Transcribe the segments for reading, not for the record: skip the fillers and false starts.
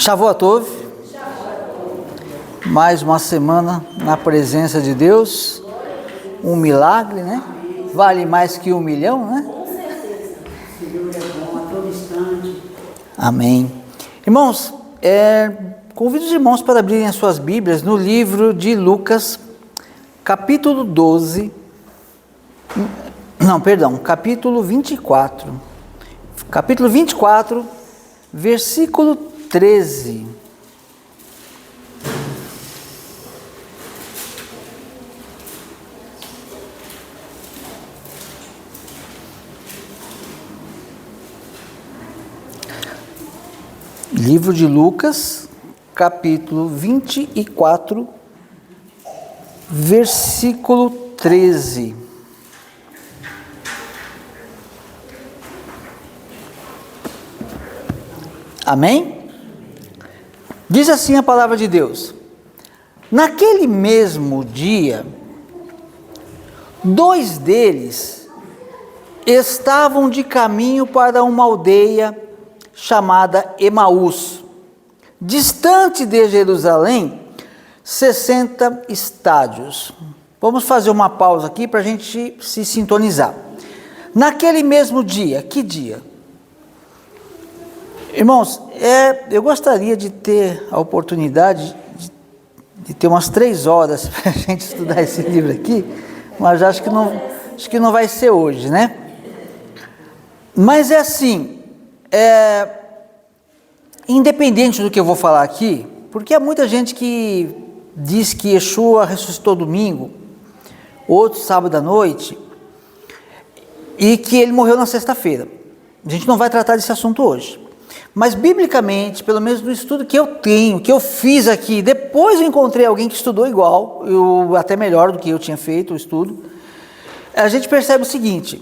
Shavuot Tov, mais uma semana na presença de Deus, um milagre, né? Vale mais que 1 milhão, né? Com certeza. O Senhor é bom a todo instante. Amém. Irmãos, convido os irmãos para abrirem as suas Bíblias no livro de Lucas, capítulo 12, capítulo 24. Capítulo 24, versículo 13. Livro de Lucas, capítulo 24, versículo 13. Amém? Diz assim a palavra de Deus: naquele mesmo dia, 2 deles estavam de caminho para uma aldeia chamada Emaús, distante de Jerusalém, 60 estádios. Vamos fazer uma pausa aqui para a gente se sintonizar. Naquele mesmo dia, que dia? Irmãos, eu gostaria de ter a oportunidade de ter umas 3 horas para a gente estudar esse livro aqui, mas acho que não vai ser hoje, né? Mas é assim, independente do que eu vou falar aqui, porque há muita gente que diz que Yeshua ressuscitou domingo, outro sábado à noite, e que ele morreu na sexta-feira. A gente não vai tratar desse assunto hoje. Mas biblicamente, pelo menos no estudo que eu tenho, que eu fiz aqui, depois eu encontrei alguém que estudou igual, até melhor do que eu tinha feito o estudo, a gente percebe o seguinte: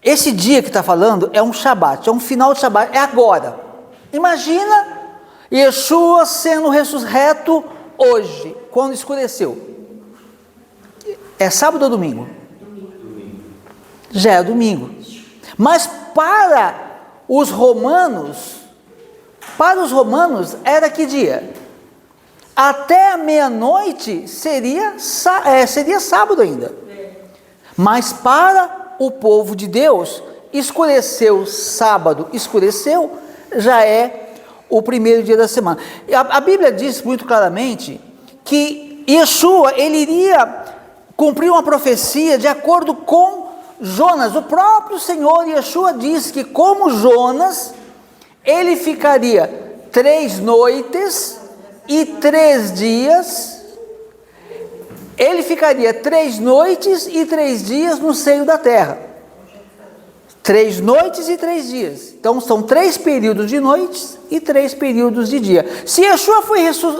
esse dia que está falando é um Shabat, é um final de Shabat, é agora. Imagina Yeshua sendo ressurreto hoje, quando escureceu. É sábado ou domingo? Já é domingo. Mas para os romanos era que dia? Até a meia-noite seria sábado ainda. Mas para o povo de Deus, escureceu sábado, já é o primeiro dia da semana. A Bíblia diz muito claramente que Yeshua, ele iria cumprir uma profecia de acordo com Jonas. O próprio Senhor Yeshua disse que, como Jonas, ele ficaria 3 noites e 3 dias. Ele ficaria 3 noites e 3 dias no seio da terra. 3 noites e 3 dias. Então são 3 períodos de noites e 3 períodos de dia. Se Yeshua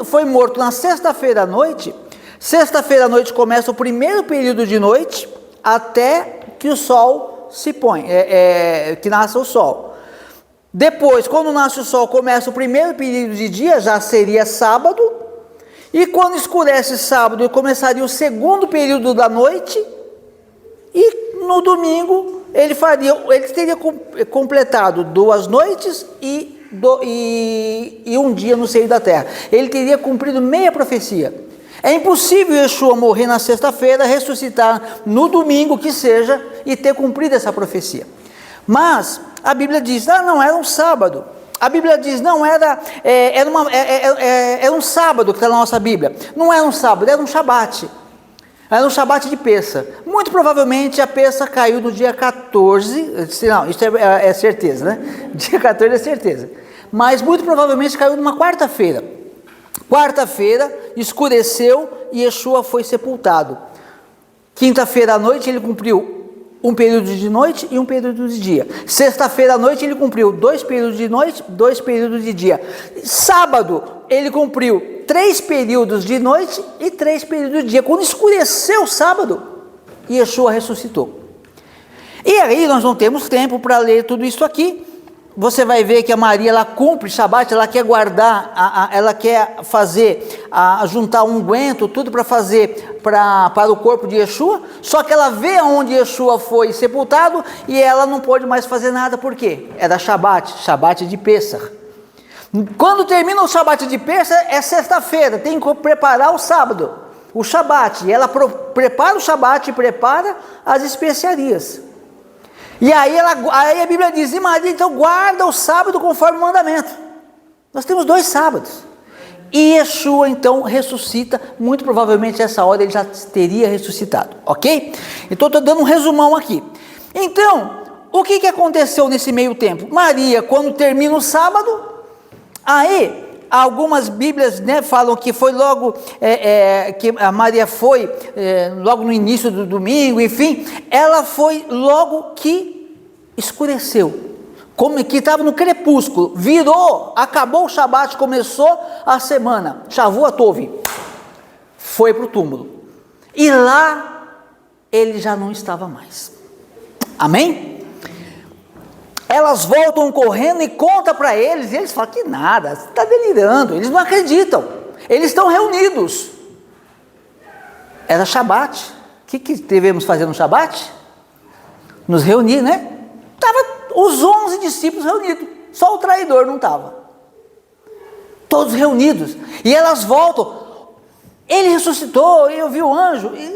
foi morto na sexta-feira à noite começa o primeiro período de noite até que o sol se põe, que nasce o sol. Depois, quando nasce o sol, começa o primeiro período de dia, já seria sábado. E quando escurece sábado, começaria o segundo período da noite. E no domingo, ele teria completado 2 noites e um dia no seio da terra. Ele teria cumprido meia profecia. É impossível Yeshua morrer na sexta-feira, ressuscitar no domingo que seja e ter cumprido essa profecia. Mas a Bíblia diz, não era um sábado. A Bíblia diz, não era um sábado que está na nossa Bíblia. Não era um sábado, era um Shabat. Era um Shabat de Pessa. Muito provavelmente a Pessa caiu no dia 14, não, isso é certeza, né? Dia 14 é certeza. Mas muito provavelmente caiu numa quarta-feira. Quarta-feira, escureceu e Yeshua foi sepultado. Quinta-feira à noite ele cumpriu um período de noite e um período de dia. Sexta-feira à noite ele cumpriu 2 períodos de noite, 2 períodos de dia. Sábado ele cumpriu 3 períodos de noite e 3 períodos de dia. Quando escureceu o sábado, Yeshua ressuscitou. E aí nós não temos tempo para ler tudo isso aqui. Você vai ver que a Maria, ela cumpre Shabat, ela quer guardar, ela quer fazer, juntar unguento, tudo para fazer para o corpo de Yeshua, só que ela vê onde Yeshua foi sepultado e ela não pode mais fazer nada, por quê? Era Shabat de Pêssar. Quando termina o Shabat de Pêssah, é sexta-feira, tem que preparar o sábado, o Shabat. E ela prepara o Shabat e prepara as especiarias. E aí a Bíblia diz, e Maria, então guarda o sábado conforme o mandamento. Nós temos 2 sábados. E Yeshua então ressuscita, muito provavelmente essa hora ele já teria ressuscitado, ok? Então estou dando um resumão aqui. Então, o que aconteceu nesse meio tempo? Maria, quando termina o sábado, aí algumas Bíblias, né, falam que foi logo, que a Maria foi logo no início do domingo, enfim, ela foi logo que escureceu. Como que estava no crepúsculo, virou, acabou o Shabat, começou a semana, Shavua Tov, foi para o túmulo, e lá ele já não estava mais, amém? Elas voltam correndo e contam para eles, e eles falam que nada, você está delirando, eles não acreditam, eles estão reunidos, era Shabat, o que devemos fazer no Shabat? Nos reunir, né? Estava os 11 discípulos reunidos, só o traidor não estava, todos reunidos, e elas voltam, ele ressuscitou, eu vi o anjo, e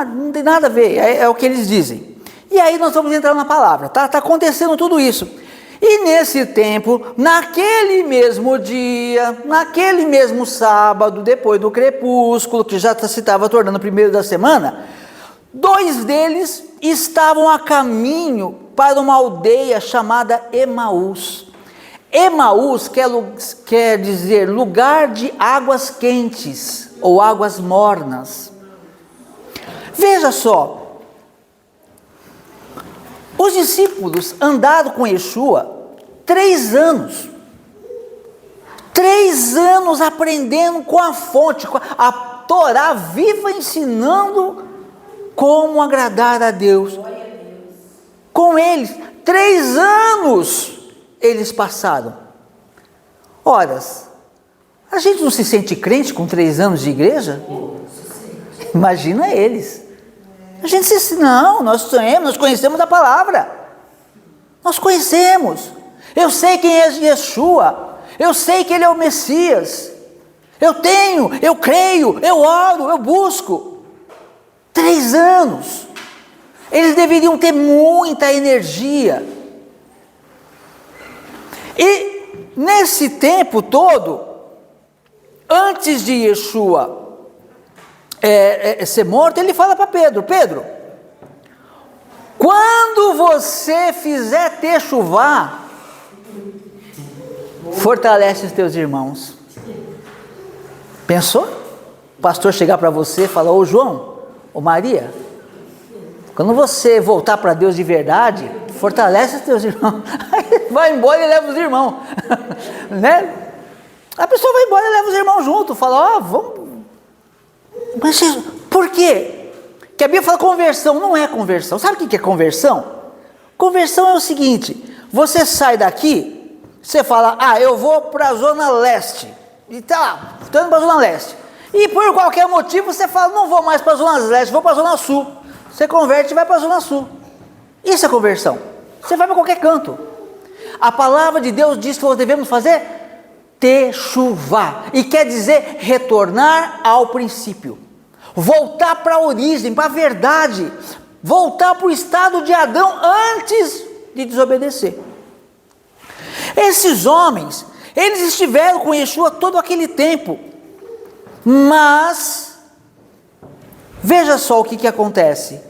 não tem nada a ver, é o que eles dizem, e aí nós vamos entrar na palavra, tá acontecendo tudo isso, e nesse tempo, naquele mesmo dia, naquele mesmo sábado, depois do crepúsculo, que já se estava tornando o primeiro da semana, 2 deles estavam a caminho para uma aldeia chamada Emaús. Emaús quer dizer lugar de águas quentes ou águas mornas. Veja só, os discípulos andaram com Yeshua 3 anos. 3 anos aprendendo com a fonte, com a Torá viva, ensinando como agradar a Deus. Com eles, 3 anos eles passaram. Ora, a gente não se sente crente com 3 anos de igreja? Imagina eles. A gente não, nós conhecemos a palavra. Nós conhecemos. Eu sei quem é Yeshua. Eu sei que ele é o Messias. Eu creio, eu oro, eu busco. 3 anos. Eles deveriam ter muita energia. E nesse tempo todo, antes de Yeshua ser morto, ele fala para Pedro, quando você fizer techuvá, fortalece os teus irmãos. Pensou? O pastor chegar para você e falar, ô João, ô Maria, quando você voltar para Deus de verdade, fortalece os teus irmãos. Vai embora e leva os irmãos. Né? A pessoa vai embora e leva os irmãos junto. Fala, vamos. Mas por quê? Que a Bíblia fala conversão, não é conversão. Sabe o que é conversão? Conversão é o seguinte, você sai daqui, você fala, eu vou para a Zona Leste. E tá lá, estou indo para a Zona Leste. E por qualquer motivo você fala, não vou mais para a Zona Leste, vou para a Zona Sul. Você converte e vai para a Zona Sul. Isso é conversão. Você vai para qualquer canto. A palavra de Deus diz que nós devemos fazer techuvá. E quer dizer retornar ao princípio. Voltar para a origem, para a verdade. Voltar para o estado de Adão antes de desobedecer. Esses homens, eles estiveram com Yeshua todo aquele tempo. Mas veja só o que acontece.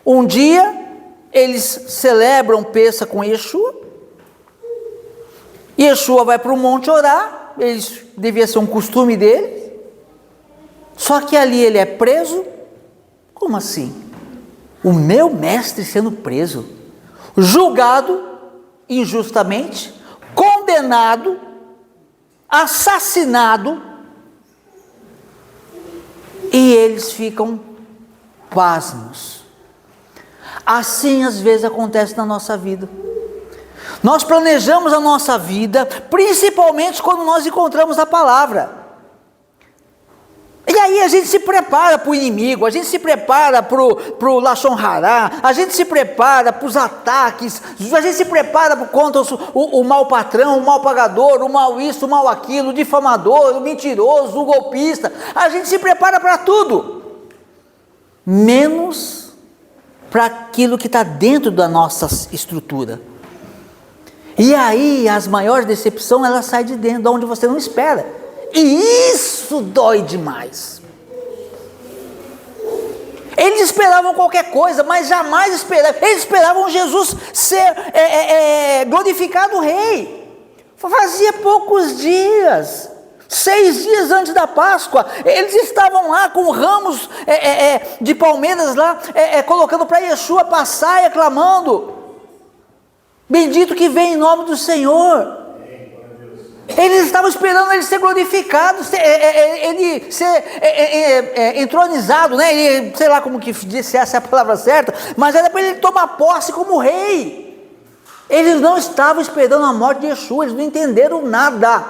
Um dia, eles celebram Pêssah com Yeshua. Yeshua vai para o monte orar. Devia ser um costume dele. Só que ali ele é preso. Como assim? O meu mestre sendo preso, julgado injustamente, condenado, assassinado. E eles ficam pasmos. Assim às vezes acontece na nossa vida. Nós planejamos a nossa vida, principalmente quando nós encontramos a palavra. E E aí a gente se prepara para o inimigo, a gente se prepara para o Lashon Hará, a gente se prepara para os ataques, a gente se prepara contra o mau patrão, o mau pagador, o mau isso, o mau aquilo, o difamador, o mentiroso, o golpista. A gente se prepara para tudo, menos para aquilo que está dentro da nossa estrutura. E aí as maiores decepções, elas saem de dentro, de onde você não espera. E isso dói demais. Eles esperavam qualquer coisa, mas jamais esperavam. Eles esperavam Jesus ser glorificado rei. Fazia poucos dias, 6 dias antes da Páscoa, eles estavam lá com ramos de palmeiras lá, colocando para Yeshua passar e aclamando: bendito que vem em nome do Senhor. Eles estavam esperando ele ser glorificado, ele ser entronizado, né? Ele, sei lá como que disse, essa é a palavra certa, mas era para ele tomar posse como rei. Eles não estavam esperando a morte de Yeshua, eles não entenderam nada.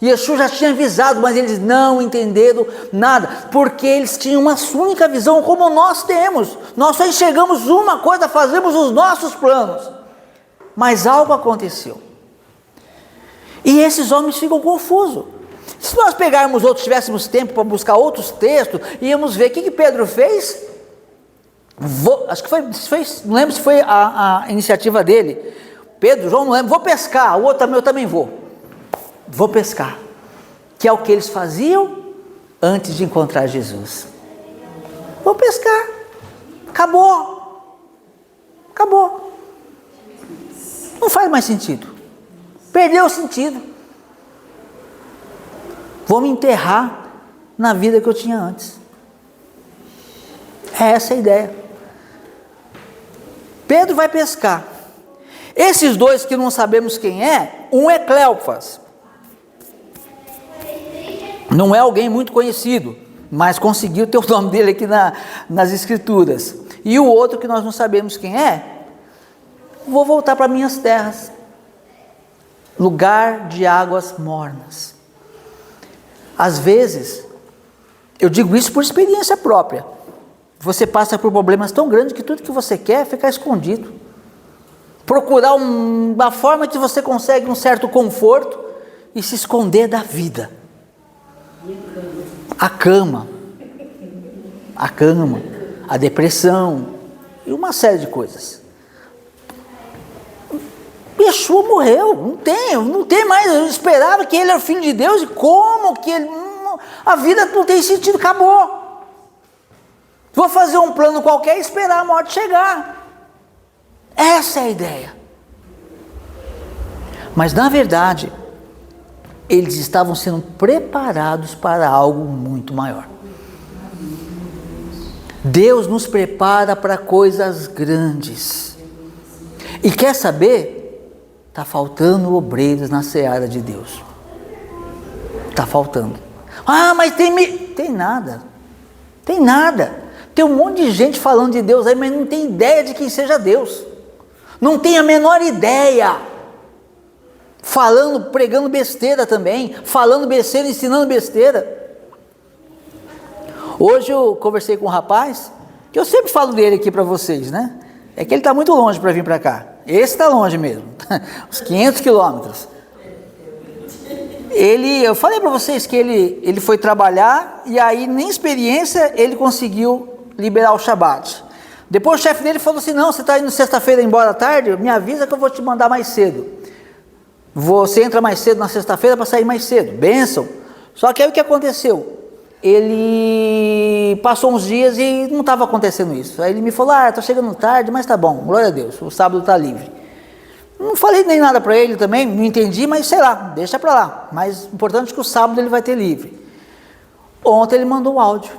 Yeshua já tinha avisado, mas eles não entenderam nada, porque eles tinham uma única visão, como nós temos. Nós só enxergamos uma coisa, fazemos os nossos planos, mas algo aconteceu. E esses homens ficam confusos. Se nós pegarmos outros, tivéssemos tempo para buscar outros textos, íamos ver o que Pedro fez. Acho que foi, não lembro se foi a iniciativa dele. Pedro, João, não lembro, vou pescar. O outro, eu também vou pescar. Que é o que eles faziam antes de encontrar Jesus. Vou pescar. Acabou. Não faz mais sentido. Perdeu o sentido. Vou me enterrar na vida que eu tinha antes. É essa a ideia. Pedro vai pescar. Esses dois que não sabemos quem é, um é Cleofas. Não é alguém muito conhecido, mas conseguiu ter o nome dele aqui nas escrituras. E o outro que nós não sabemos quem é, vou voltar para minhas terras. Lugar de águas mornas. Às vezes, eu digo isso por experiência própria, você passa por problemas tão grandes que tudo que você quer é ficar escondido, procurar uma forma que você consegue um certo conforto e se esconder da vida. A cama, a depressão e uma série de coisas. Yeshua morreu, não tem mais. Eu esperava que ele era o filho de Deus, e como que a vida não tem sentido, acabou. Vou fazer um plano qualquer e esperar a morte chegar. Essa é a ideia. Mas na verdade, eles estavam sendo preparados para algo muito maior. Deus nos prepara para coisas grandes. E quer saber? Está faltando obreiros na seara de Deus. Está faltando. Ah, mas tem nada. Tem um monte de gente falando de Deus aí, mas não tem ideia de quem seja Deus. Não tem a menor ideia. Falando, pregando besteira também. Falando besteira, ensinando besteira. Hoje eu conversei com um rapaz, que eu sempre falo dele aqui para vocês, né? É que ele está muito longe para vir para cá. Esse está longe mesmo, uns 500 quilômetros. Eu falei para vocês que ele foi trabalhar, e aí nem experiência ele conseguiu liberar o Shabat. Depois o chefe dele falou assim: não, você está indo sexta-feira embora à tarde, me avisa que eu vou te mandar mais cedo. Você entra mais cedo na sexta-feira para sair mais cedo, bênção. Só que aí o que aconteceu? Ele passou uns dias e não estava acontecendo isso. Aí ele me falou: estou chegando tarde, mas tá bom, glória a Deus, o sábado está livre. Não falei nem nada para ele também, não entendi, mas sei lá, deixa para lá. Mas o importante é que o sábado ele vai ter livre. Ontem ele mandou um áudio,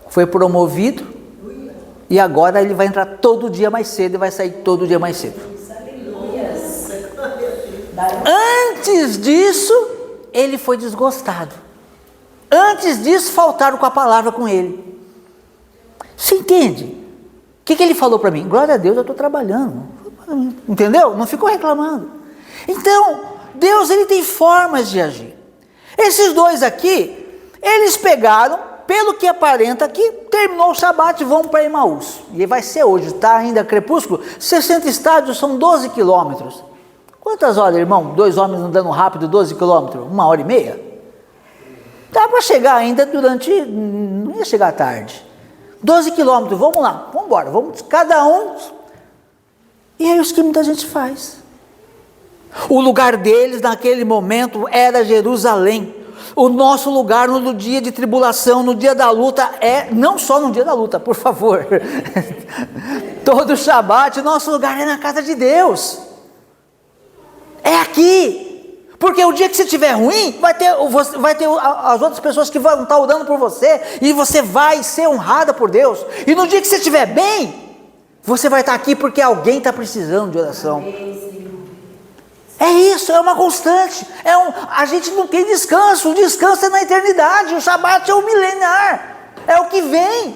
foi promovido, e agora ele vai entrar todo dia mais cedo e vai sair todo dia mais cedo. Antes disso, ele foi desgostado. Antes disso, faltaram com a palavra com ele. Você entende? O que ele falou para mim? Glória a Deus, eu estou trabalhando. Entendeu? Não ficou reclamando. Então, Deus ele tem formas de agir. Esses dois aqui, Eles pegaram, pelo que aparenta aqui, terminou o Shabat e vão para Emaús. E vai ser hoje, está ainda crepúsculo, 60 estádios são 12 quilômetros. Quantas horas, irmão? 2 homens andando rápido, 12 quilômetros? 1h30? Dá para chegar ainda não ia chegar tarde. 12 quilômetros, vamos lá, vamos embora, vamos cada um. E é isso que muita gente faz. O lugar deles naquele momento era Jerusalém. O nosso lugar no dia de tribulação, no dia da luta, não só no dia da luta, por favor. Todo Shabat, nosso lugar é na casa de Deus. É aqui. Porque o dia que você estiver ruim, vai ter as outras pessoas que vão estar orando por você, e você vai ser honrada por Deus. E no dia que você estiver bem, você vai estar aqui porque alguém está precisando de oração. É isso, é uma constante. A gente não tem descanso. O descanso é na eternidade. O Shabat é o milenar. É o que vem.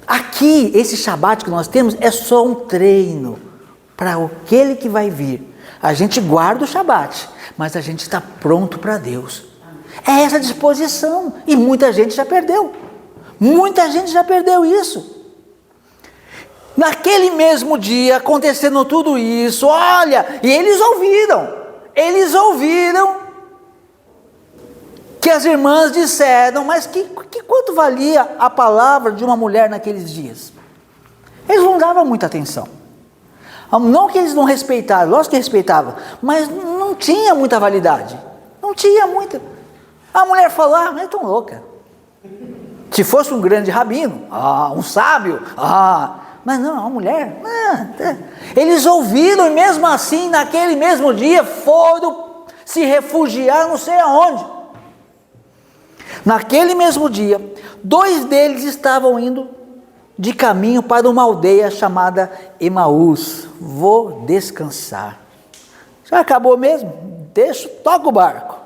Aqui, esse Shabat que nós temos é só um treino para aquele que vai vir. A gente guarda o Shabat, mas a gente está pronto para Deus. É essa disposição. E muita gente já perdeu. Muita gente já perdeu isso. Naquele mesmo dia, acontecendo tudo isso, olha, e eles ouviram que as irmãs disseram, mas que quanto valia a palavra de uma mulher naqueles dias? Eles não davam muita atenção. Não que eles não respeitavam, lógico que respeitavam, mas não tinha muita validade. Não tinha muita. A mulher falou, não é tão louca. Se fosse um grande rabino, um sábio, mas não, uma mulher. Eles ouviram e mesmo assim, naquele mesmo dia, foram se refugiar não sei aonde. Naquele mesmo dia, 2 deles estavam indo de caminho para uma aldeia chamada Emaús. Vou descansar. Já acabou mesmo? Toca o barco.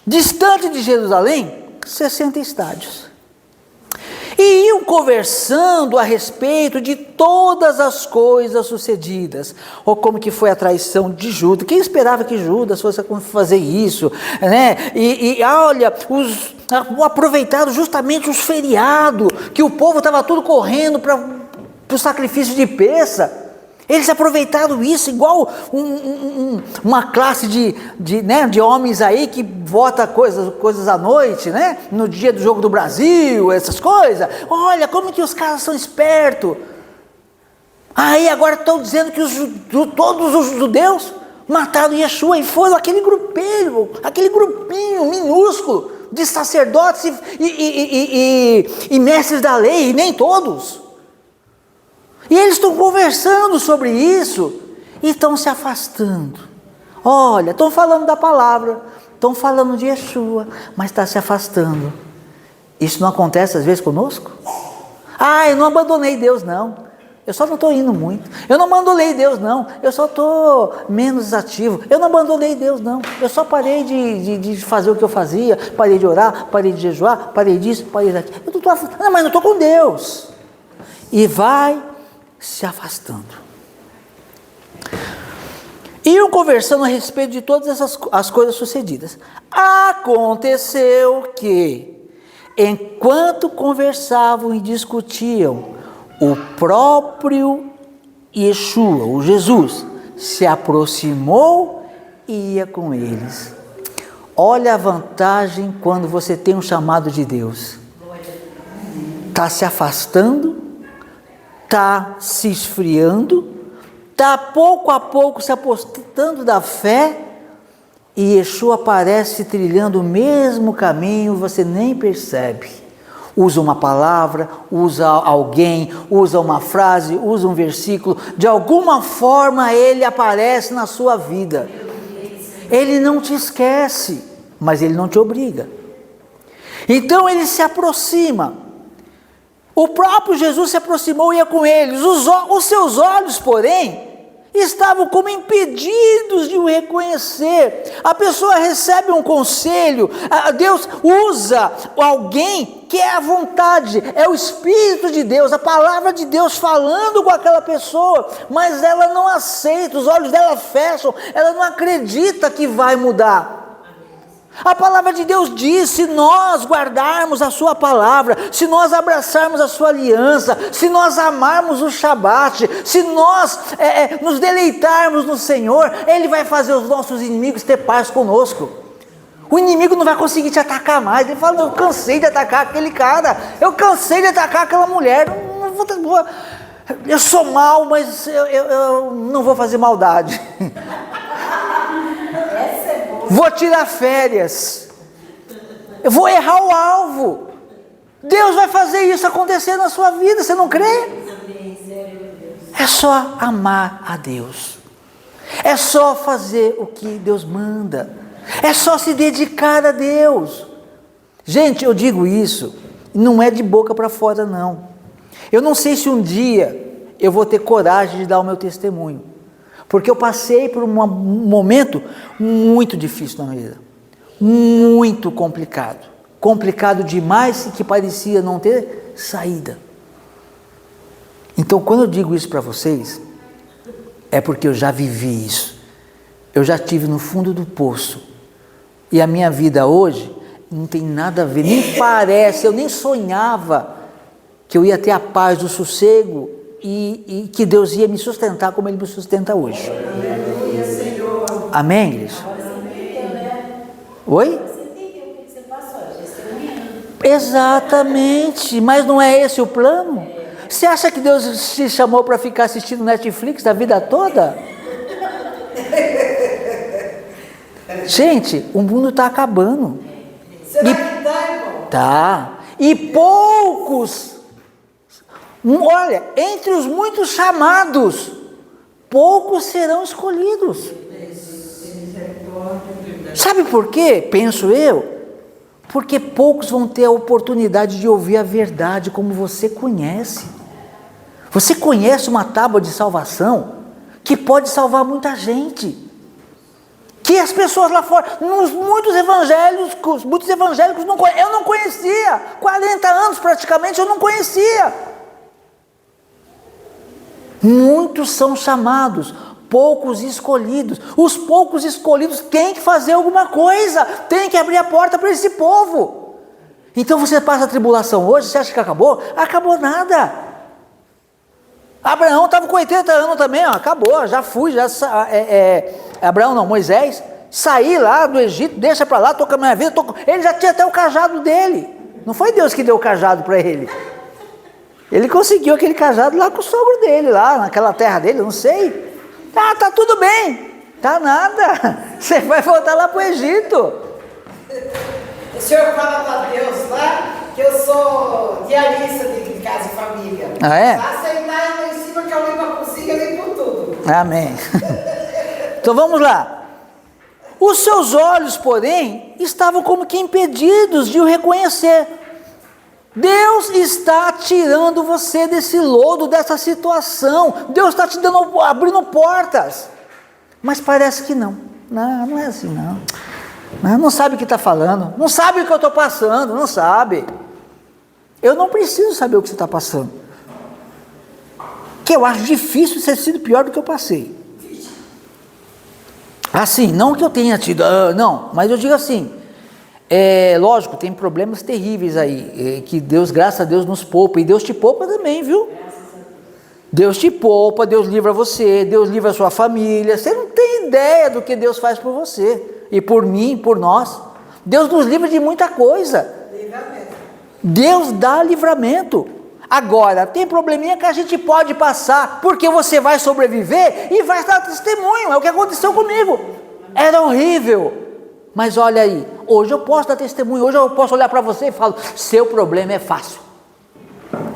Distante de Jerusalém, 60 estádios. E iam conversando a respeito de todas as coisas sucedidas, ou como que foi a traição de Judas. Quem esperava que Judas fosse fazer isso, né? Olha, aproveitaram justamente os feriados, que o povo estava tudo correndo para o sacrifício de Pêssar. Eles aproveitaram isso igual uma classe de homens aí que vota coisas à noite, né? No dia do jogo do Brasil, essas coisas. Olha como que os caras são espertos. Aí agora estão dizendo que todos os judeus mataram Yeshua e foram aquele grupinho minúsculo de sacerdotes e mestres da lei, e nem todos. E eles estão conversando sobre isso e estão se afastando. Olha, estão falando da palavra, estão falando de Yeshua, mas está se afastando. Isso não acontece às vezes conosco? Eu não abandonei Deus não, eu só não estou indo muito. Eu não abandonei Deus não, eu só estou menos ativo. Eu não abandonei Deus não, eu só parei de fazer o que eu fazia, parei de orar, parei de jejuar, parei disso, parei daquilo. Mas não estou com Deus. E vai se afastando. Iam conversando a respeito de todas as coisas sucedidas. Aconteceu que, enquanto conversavam e discutiam, o próprio Yeshua, o Jesus, se aproximou e ia com eles. Olha a vantagem quando você tem um chamado de Deus. Está se afastando, está se esfriando, está pouco a pouco se apostando da fé, e Yeshua aparece trilhando o mesmo caminho, você nem percebe. Usa uma palavra, usa alguém, usa uma frase, usa um versículo, de alguma forma ele aparece na sua vida. Ele não te esquece, mas ele não te obriga. Então ele se aproxima. O próprio Jesus se aproximou e ia com eles. Os seus olhos, porém, estavam como impedidos de o reconhecer. A pessoa recebe um conselho, Deus usa alguém que é a vontade, é o Espírito de Deus, a palavra de Deus falando com aquela pessoa, mas ela não aceita, os olhos dela fecham, ela não acredita que vai mudar. A palavra de Deus diz: se nós guardarmos a sua palavra, se nós abraçarmos a sua aliança, se nós amarmos o Shabat, se nós nos deleitarmos no Senhor, Ele vai fazer os nossos inimigos ter paz conosco. O inimigo não vai conseguir te atacar mais. Ele fala: eu cansei de atacar aquele cara, eu cansei de atacar aquela mulher, eu sou mau, mas eu não vou fazer maldade. Vou tirar férias, eu vou errar o alvo. Deus vai fazer isso acontecer na sua vida, você não crê? É só amar a Deus, é só fazer o que Deus manda, é só se dedicar a Deus. Gente, eu digo isso, não é de boca para fora não. Eu não sei se um dia eu vou ter coragem de dar o meu testemunho, porque eu passei por um momento muito difícil na minha vida, muito complicado demais, e que parecia não ter saída. Então, quando eu digo isso para vocês, é porque eu já vivi isso, eu já estive no fundo do poço, e a minha vida hoje não tem nada a ver, nem parece, eu nem sonhava que eu ia ter a paz, o sossego, e que Deus ia me sustentar como Ele me sustenta hoje. Amém, igreja? Oi? Exatamente, mas não é esse o plano? Você acha que Deus te chamou para ficar assistindo Netflix a vida toda? Gente, o mundo está acabando. Será que dá, irmão? Tá. E poucos, olha, entre os muitos chamados, poucos serão escolhidos. Sabe por quê? Penso eu. Porque poucos vão ter a oportunidade de ouvir a verdade como você conhece. Você conhece uma tábua de salvação que pode salvar muita gente. Que as pessoas lá fora, muitos evangélicos não conhecem. Eu não conhecia, 40 anos praticamente eu não conhecia. Muitos são chamados, poucos escolhidos. Os poucos escolhidos têm que fazer alguma coisa, têm que abrir a porta para esse povo. Então você passa a tribulação hoje, você acha que acabou? Acabou nada. Abraão estava com 80 anos também, ó, acabou, já fui, Abraão não, Moisés, saí lá do Egito, deixa para lá, toca a minha vida, ele já tinha até o cajado dele, não foi Deus que deu o cajado para ele, ele conseguiu aquele cajado lá com o sogro dele, lá naquela terra dele, não sei, tá tudo bem, tá nada, você vai voltar lá para o Egito. O senhor fala para Deus lá que eu sou diarista de casa e família. Ah, é? Faça aí lá em cima que eu limpo a cozinha, limpo tudo. Amém. Então vamos lá. Os seus olhos, porém, estavam como que impedidos de o reconhecer. Deus está tirando você desse lodo, dessa situação. Deus está te abrindo portas. Mas parece que não. Não é assim não. Não sabe o que está falando. Não sabe o que eu estou passando. Não sabe. Eu não preciso saber o que você está passando. Que eu acho difícil ter sido pior do que eu passei. Assim, não que eu tenha tido, não, mas eu digo assim, lógico, tem problemas terríveis aí, que Deus, graças a Deus, nos poupa, e Deus te poupa também, viu? Deus te poupa, Deus livra você, Deus livra a sua família, você não tem ideia do que Deus faz por você, e por mim, por nós. Deus nos livra de muita coisa. Deus dá livramento. Agora, tem probleminha que a gente pode passar, porque você vai sobreviver e vai dar testemunho. É o que aconteceu comigo. Era horrível. Mas olha aí, hoje eu posso dar testemunho, hoje eu posso olhar para você e falar, seu problema é fácil.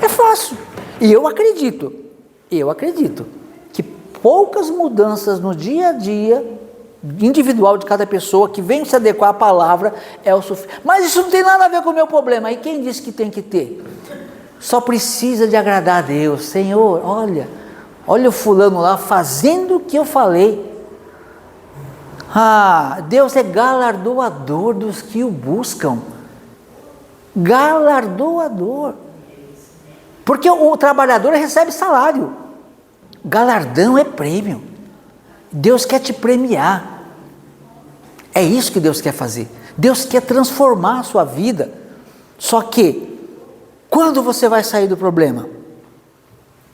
É fácil. E eu acredito que poucas mudanças no dia a dia, individual de cada pessoa, que vem se adequar à palavra, é o suficiente. Mas isso não tem nada a ver com o meu problema. E quem disse que tem que ter? Só precisa de agradar a Deus. Senhor, olha o fulano lá fazendo o que eu falei. Deus é galardoador dos que o buscam. Galardoador. Porque o trabalhador recebe salário. Galardão é prêmio. Deus quer te premiar. É isso que Deus quer fazer. Deus quer transformar a sua vida. Só que, quando você vai sair do problema?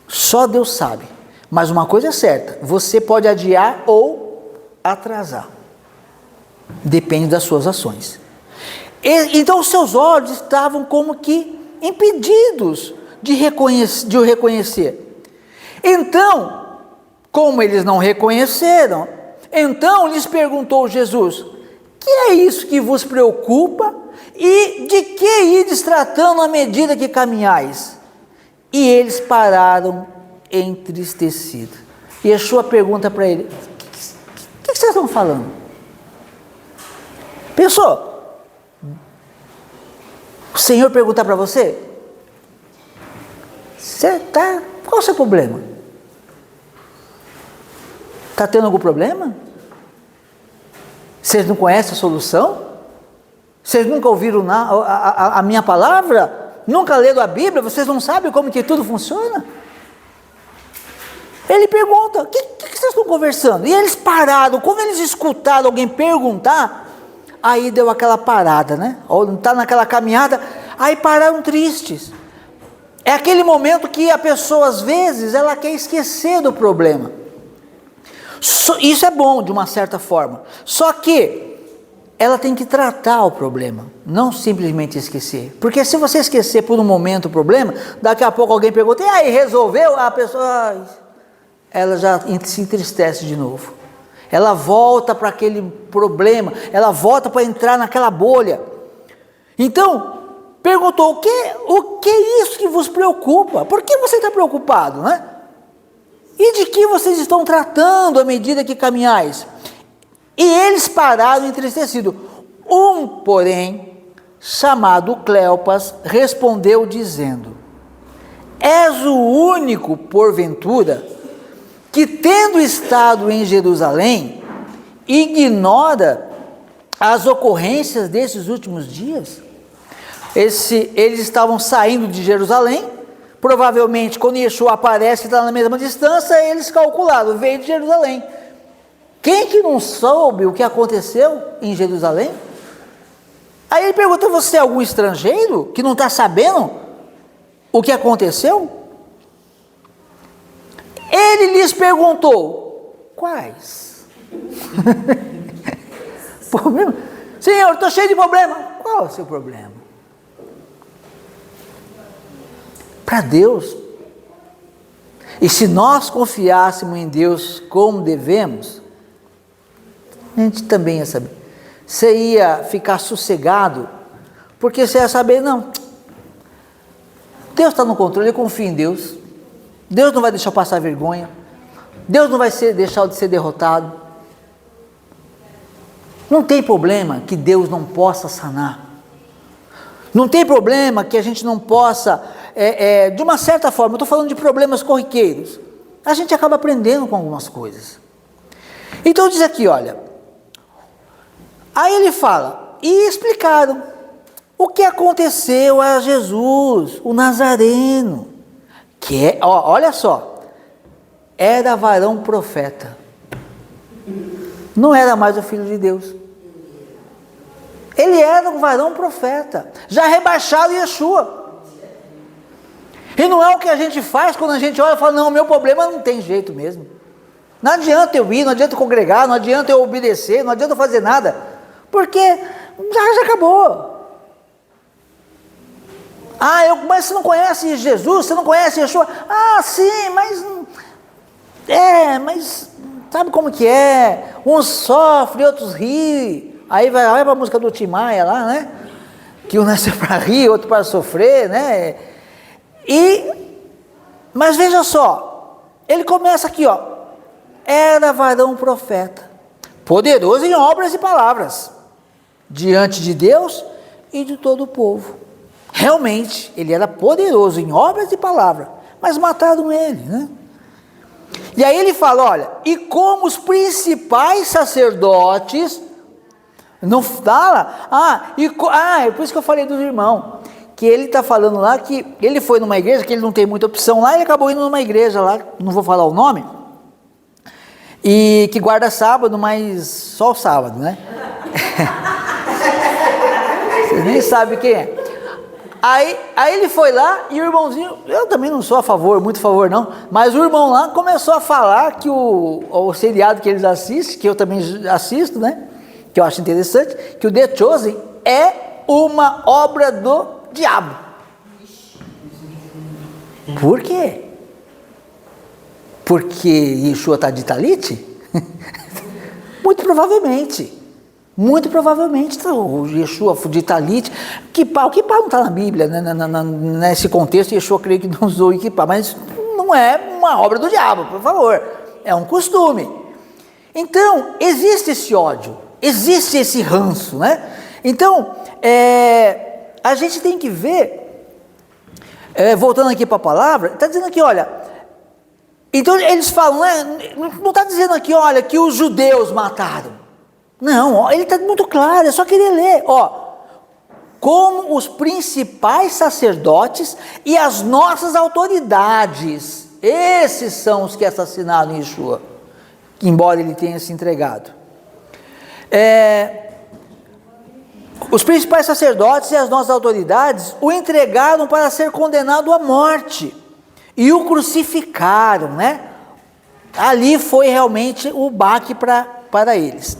Só Deus sabe. Mas uma coisa é certa, você pode adiar ou atrasar. Depende das suas ações. Então os seus olhos estavam como que impedidos de o reconhecer. Então, como eles não reconheceram, então lhes perguntou Jesus: que é isso que vos preocupa? E de que ides tratando à medida que caminhais? E eles pararam entristecidos. E Yeshua pergunta para ele: o que vocês estão falando? Pensou? O Senhor perguntar para você: qual é o seu problema? Está tendo algum problema? Vocês não conhecem a solução? Vocês nunca ouviram a minha palavra? Nunca leram a Bíblia? Vocês não sabem como que tudo funciona? Ele pergunta: o que vocês estão conversando? E eles pararam. Quando eles escutaram alguém perguntar, aí deu aquela parada, né? Ou está naquela caminhada, aí pararam tristes. É aquele momento que a pessoa, às vezes, ela quer esquecer do problema. Isso é bom, de uma certa forma. Só que ela tem que tratar o problema, não simplesmente esquecer. Porque se você esquecer por um momento o problema, daqui a pouco alguém pergunta: e aí, resolveu? A pessoa, ela já se entristece de novo. Ela volta para aquele problema, ela volta para entrar naquela bolha. Então, perguntou: o que é isso que vos preocupa? Por que você está preocupado, né? E de que vocês estão tratando à medida que caminhais? E eles pararam entristecidos. Porém, chamado Cleopas, respondeu dizendo: és o único, porventura, que tendo estado em Jerusalém, ignora as ocorrências desses últimos dias? Eles estavam saindo de Jerusalém, provavelmente quando Yeshua aparece, está na mesma distância, eles calcularam, veio de Jerusalém. Quem que não soube o que aconteceu em Jerusalém? Aí ele pergunta: você é algum estrangeiro que não está sabendo o que aconteceu? Ele lhes perguntou: quais? Problema? Senhor, estou cheio de problema. Qual é o seu problema? Para Deus. E se nós confiássemos em Deus como devemos, a gente também ia saber. Você ia ficar sossegado, porque você ia saber: não, Deus está no controle, eu confio em Deus. Deus não vai deixar eu passar vergonha. Deus não vai deixar de ser derrotado. Não tem problema que Deus não possa sanar. Não tem problema que a gente não possa, de uma certa forma, eu estou falando de problemas corriqueiros, a gente acaba aprendendo com algumas coisas. Então diz aqui, olha, aí ele fala: e explicaram o que aconteceu a Jesus, o Nazareno, que olha só, era varão profeta, não era mais o Filho de Deus. Ele era um varão profeta, já rebaixado Yeshua. E não é o que a gente faz quando a gente olha e fala: não, meu problema não tem jeito mesmo. Não adianta eu ir, não adianta eu congregar, não adianta eu obedecer, não adianta eu fazer nada, porque já acabou. Mas você não conhece Jesus, você não conhece Yeshua? Sim, mas sabe como que é? Uns sofrem, outros riem. Aí vai para a música do Tim Maia lá, né? Que um nasceu para rir, outro para sofrer, né? Mas veja só, ele começa aqui, era varão profeta, poderoso em obras e palavras, diante de Deus e de todo o povo. Realmente, ele era poderoso em obras e palavras, mas mataram ele, né? E aí ele fala: olha, e como os principais sacerdotes, não fala, é por isso que eu falei dos irmãos, que ele está falando lá que ele foi numa igreja, que ele não tem muita opção lá, ele acabou indo numa igreja lá, não vou falar o nome, e que guarda sábado, mas só o sábado, né? nem sabe quem é. Aí ele foi lá e o irmãozinho, eu também não sou a favor, muito a favor não, mas o irmão lá começou a falar que o seriado que eles assistem, que eu também assisto, né, que eu acho interessante, que o The Chosen é uma obra do diabo. Por quê? Porque Yeshua está de talite? Muito provavelmente. Muito provavelmente o Yeshua de talite, kippah, o kippah não está na Bíblia, né? Nesse contexto Yeshua creio que não usou o kippah, mas não é uma obra do diabo, por favor, é um costume. Então existe esse ódio, existe esse ranço, né? Então a gente tem que ver, voltando aqui para a palavra, está dizendo aqui, olha, então eles falam, né? Não está dizendo aqui, olha, que os judeus mataram. Não, ele está muito claro, é só querer ler. Como os principais sacerdotes e as nossas autoridades, esses são os que assassinaram Yeshua, embora ele tenha se entregado. Os principais sacerdotes e as nossas autoridades o entregaram para ser condenado à morte e o crucificaram, né? Ali foi realmente o baque para eles.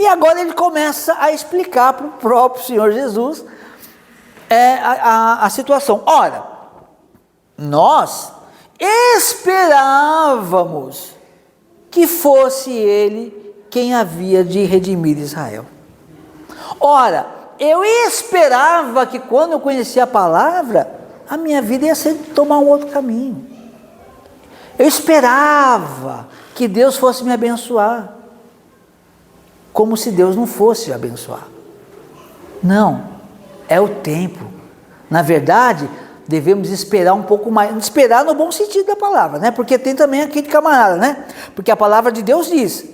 E agora ele começa a explicar para o próprio Senhor Jesus a situação. Ora, nós esperávamos que fosse ele quem havia de redimir Israel. Ora, eu esperava que quando eu conhecia a palavra, a minha vida ia ser tomar um outro caminho. Eu esperava que Deus fosse me abençoar. Como se Deus não fosse abençoar. Não, é o tempo. Na verdade, devemos esperar um pouco mais, esperar no bom sentido da palavra, né? Porque tem também aquele camarada, né? Porque a palavra de Deus diz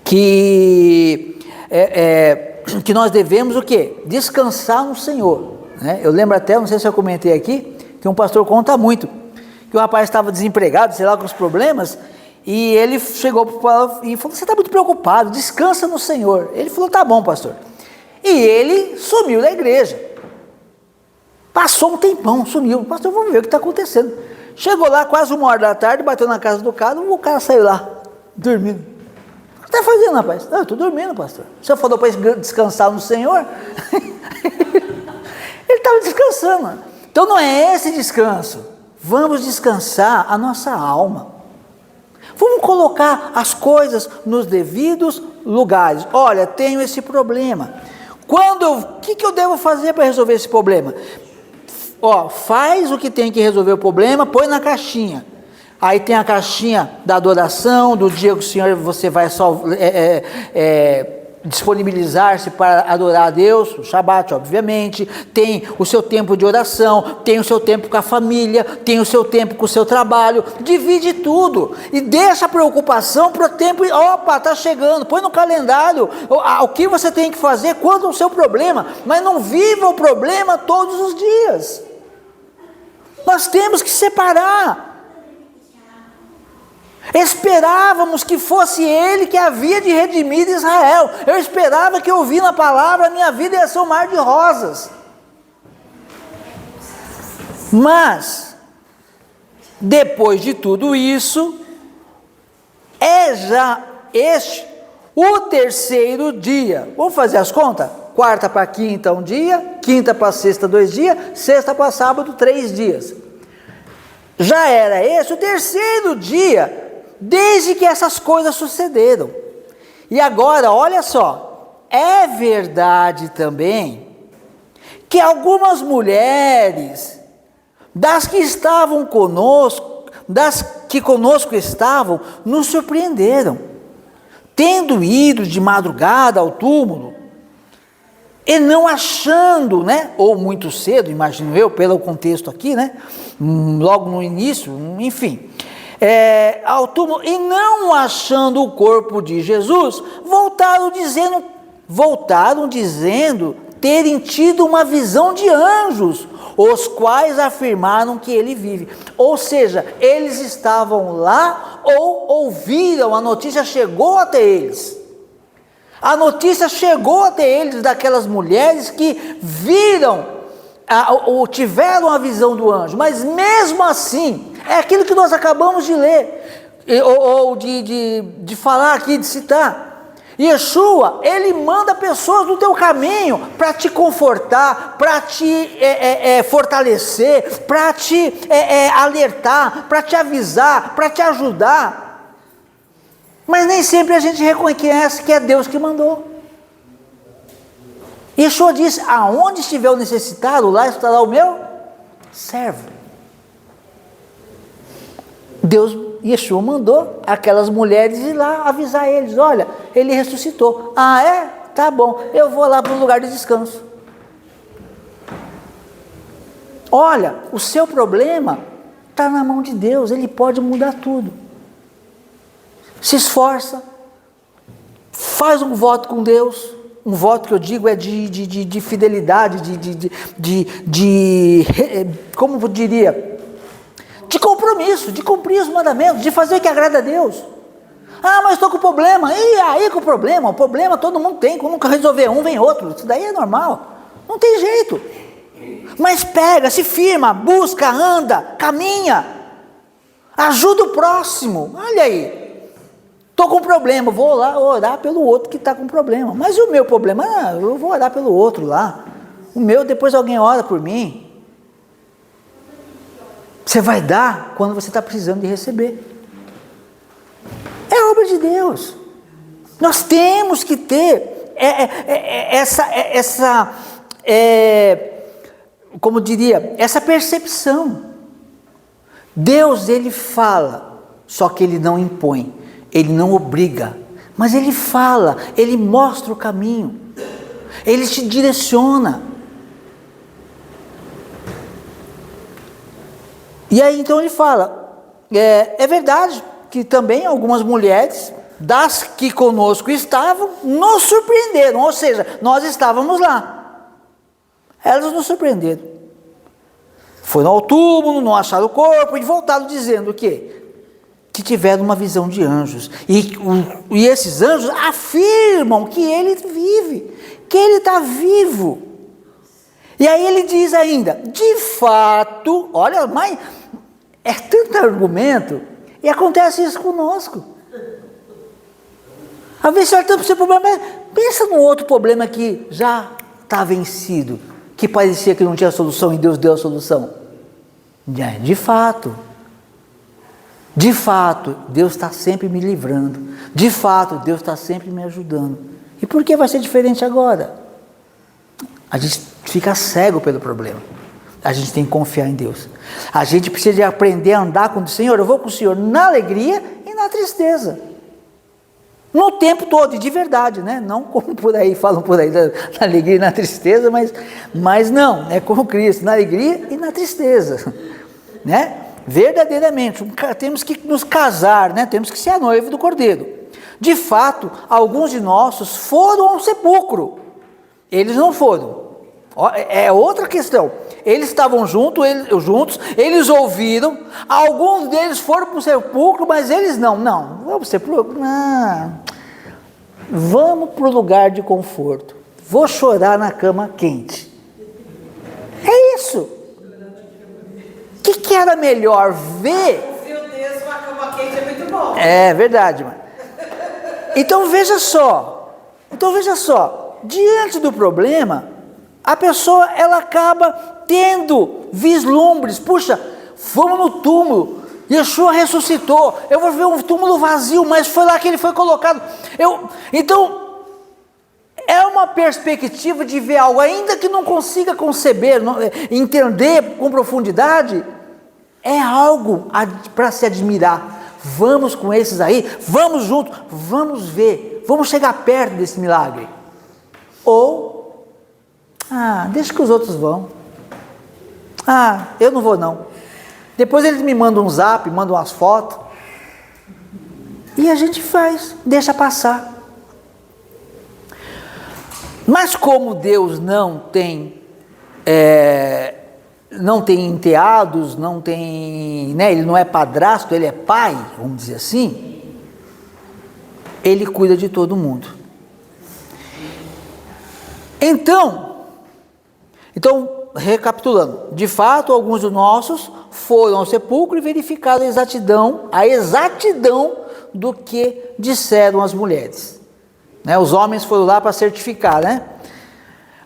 que nós devemos o quê? Descansar no Senhor, né? Eu lembro até, não sei se eu comentei aqui, que um pastor conta muito, que o rapaz estava desempregado, sei lá, com os problemas, e ele chegou para o Paulo e falou, você está muito preocupado, descansa no Senhor. Ele falou, tá bom, pastor. E ele sumiu da igreja. Passou um tempão, sumiu. Pastor, vamos ver o que está acontecendo. Chegou lá quase 1h da tarde, bateu na casa do cara, o cara saiu lá, dormindo. O que está fazendo, rapaz? Não, eu estou dormindo, pastor. O senhor falou para descansar no Senhor? Ele estava descansando. Então não é esse descanso. Vamos descansar a nossa alma. Vamos colocar as coisas nos devidos lugares. Olha, tenho esse problema. O que eu devo fazer para resolver esse problema? Faz o que tem que resolver o problema, põe na caixinha. Aí tem a caixinha da adoração, do dia que o Senhor, você vai disponibilizar-se para adorar a Deus, o Shabat, obviamente, tem o seu tempo de oração, tem o seu tempo com a família, tem o seu tempo com o seu trabalho, divide tudo, e deixa a preocupação para o tempo, está chegando, põe no calendário o que você tem que fazer quanto ao seu problema, mas não viva o problema todos os dias. Nós temos que separar. Esperávamos que fosse ele que havia de redimir Israel. Eu esperava que ouvindo a palavra, a minha vida ia ser um mar de rosas. Mas, depois de tudo isso, já o terceiro dia. Vamos fazer as contas? Quarta para quinta, 1 dia. Quinta para sexta, 2 dias. Sexta para sábado, 3 dias. Já era esse o terceiro dia, desde que essas coisas sucederam. E agora, olha só, é verdade também que algumas mulheres, das que estavam conosco, das que conosco estavam, nos surpreenderam, tendo ido de madrugada ao túmulo, e não achando, né, ou muito cedo, imagino eu, pelo contexto aqui, né, logo no início, enfim, ao túmulo, e não achando o corpo de Jesus, voltaram dizendo terem tido uma visão de anjos, os quais afirmaram que ele vive. Ou seja, eles estavam lá ou ouviram, a notícia chegou até eles. A notícia chegou até eles daquelas mulheres que viram, ou tiveram a visão do anjo, mas mesmo assim, é aquilo que nós acabamos de ler, ou de falar aqui, de citar. Yeshua, ele manda pessoas no teu caminho para te confortar, para te fortalecer, para te alertar, para te avisar, para te ajudar. Mas nem sempre a gente reconhece que é Deus que mandou. Yeshua disse: aonde estiver o necessitado, lá estará o meu servo. Yeshua mandou aquelas mulheres ir lá avisar eles: olha, ele ressuscitou. Ah, é? Tá bom, eu vou lá para o lugar de descanso. Olha, o seu problema está na mão de Deus, ele pode mudar tudo. Se esforça, faz um voto com Deus, um voto que eu digo é de fidelidade, como eu diria, de compromisso, de cumprir os mandamentos, de fazer o que agrada a Deus. Ah, mas estou com problema. E aí com o problema todo mundo tem, quando nunca resolver um, vem outro, isso daí é normal, não tem jeito. Mas pega, se firma, busca, anda, caminha, ajuda o próximo. Olha aí, estou com problema, vou lá orar pelo outro que está com problema. Mas e o meu problema? Ah, eu vou orar pelo outro lá. O meu, depois alguém ora por mim. Você vai dar quando você está precisando de receber. É obra de Deus. Nós temos que ter como diria, essa percepção. Deus, ele fala, só que ele não impõe, ele não obriga, mas ele fala, ele mostra o caminho, ele te direciona. E aí então ele fala, é verdade que também algumas mulheres, das que conosco estavam, nos surpreenderam, ou seja, nós estávamos lá, elas nos surpreenderam. Foram ao túmulo, não acharam o corpo e voltaram dizendo o quê? Que tiveram uma visão de anjos. E esses anjos afirmam que ele vive, que ele está vivo. E aí ele diz ainda, de fato, olha, mas é tanto argumento, e acontece isso conosco. Às vezes você olha tanto para o seu problema, mas pensa num outro problema que já está vencido, que parecia que não tinha solução e Deus deu a solução. De fato, Deus está sempre me livrando. De fato, Deus está sempre me ajudando. E por que vai ser diferente agora? A gente fica cego pelo problema. A gente tem que confiar em Deus. A gente precisa de aprender a andar com o Senhor. Eu vou com o Senhor na alegria e na tristeza. No tempo todo, de verdade, né? Não como por aí, falam por aí, na alegria e na tristeza, mas não, é como Cristo, na alegria e na tristeza, né? Verdadeiramente, temos que nos casar, né? Temos que ser a noiva do Cordeiro. De fato, alguns de nossos foram ao sepulcro, eles não foram, é outra questão. Eles estavam juntos, eles ouviram, alguns deles foram para o sepulcro, mas eles não, vamos para o sepulcro, não, vamos para o lugar de conforto, vou chorar na cama quente, é isso. O que era melhor ver? O frio desse, uma cama quente é muito bom. É verdade, mano. Então veja só, diante do problema, a pessoa ela acaba tendo vislumbres. Puxa, vamos no túmulo, Yeshua ressuscitou, eu vou ver um túmulo vazio, mas foi lá que ele foi colocado. Então, é uma perspectiva de ver algo, ainda que não consiga conceber, entender com profundidade, é algo para se admirar. Vamos com esses aí, vamos juntos, vamos ver, vamos chegar perto desse milagre. Ou, deixa que os outros vão. Eu não vou não. Depois eles me mandam um zap, mandam umas fotos, e a gente faz, deixa passar. Mas como Deus não tem enteados, não tem, né, ele não é padrasto, ele é pai, vamos dizer assim, ele cuida de todo mundo. Então, recapitulando, de fato, alguns dos nossos foram ao sepulcro e verificaram a exatidão do que disseram as mulheres. Né? Os homens foram lá para certificar, né?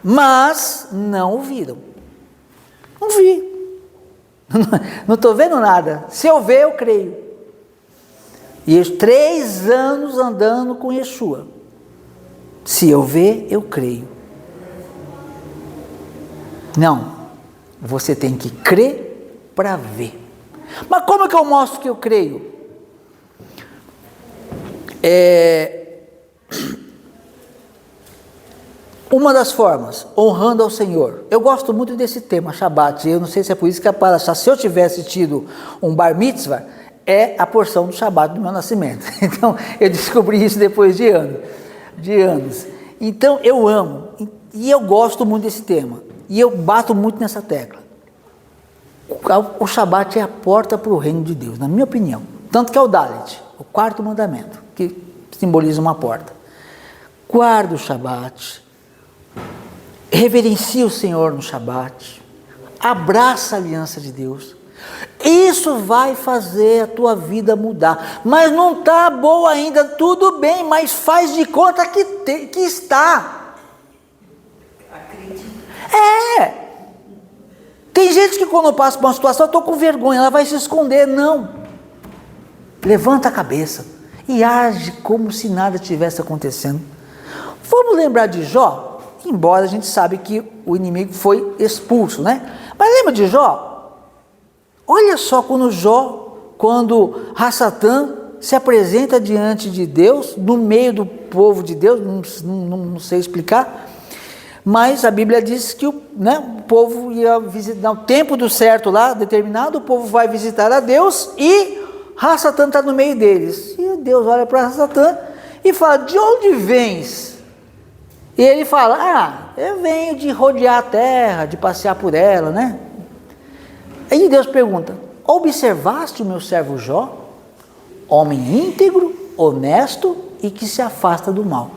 Mas não ouviram. Não vi. Não estou vendo nada. Se eu ver, eu creio. E 3 anos andando com Yeshua. Se eu ver, eu creio. Não. Você tem que crer para ver. Mas como é que eu mostro que eu creio? Uma das formas, honrando ao Senhor. Eu gosto muito desse tema, Shabat. Eu não sei se é por isso que a Parashá, se eu tivesse tido um bar mitzvah, é a porção do Shabat do meu nascimento. Então, eu descobri isso depois de anos. Então, eu amo, e eu gosto muito desse tema. E eu bato muito nessa tecla. O Shabat é a porta para o reino de Deus, na minha opinião. Tanto que é o Dalet, o 4º mandamento, que simboliza uma porta. Guarda o Shabat. Reverencia o Senhor no Shabat. Abraça a aliança de Deus. Isso vai fazer a tua vida mudar. Mas não está boa ainda, tudo bem, mas faz de conta que está. Tem gente que quando passa por uma situação, eu estou com vergonha, ela vai se esconder. Não. Levanta a cabeça e age como se nada tivesse acontecendo. Vamos lembrar de Jó? Embora a gente sabe que o inimigo foi expulso, né? Mas lembra de Jó? Olha só quando Hassatã se apresenta diante de Deus, no meio do povo de Deus, não sei explicar, mas a Bíblia diz que o povo ia visitar, no tempo do certo lá, determinado, o povo vai visitar a Deus e Hassatã está no meio deles. E Deus olha para Hassatã e fala, de onde vens? E ele fala, eu venho de rodear a terra, de passear por ela, né? Aí Deus pergunta, observaste o meu servo Jó? Homem íntegro, honesto e que se afasta do mal.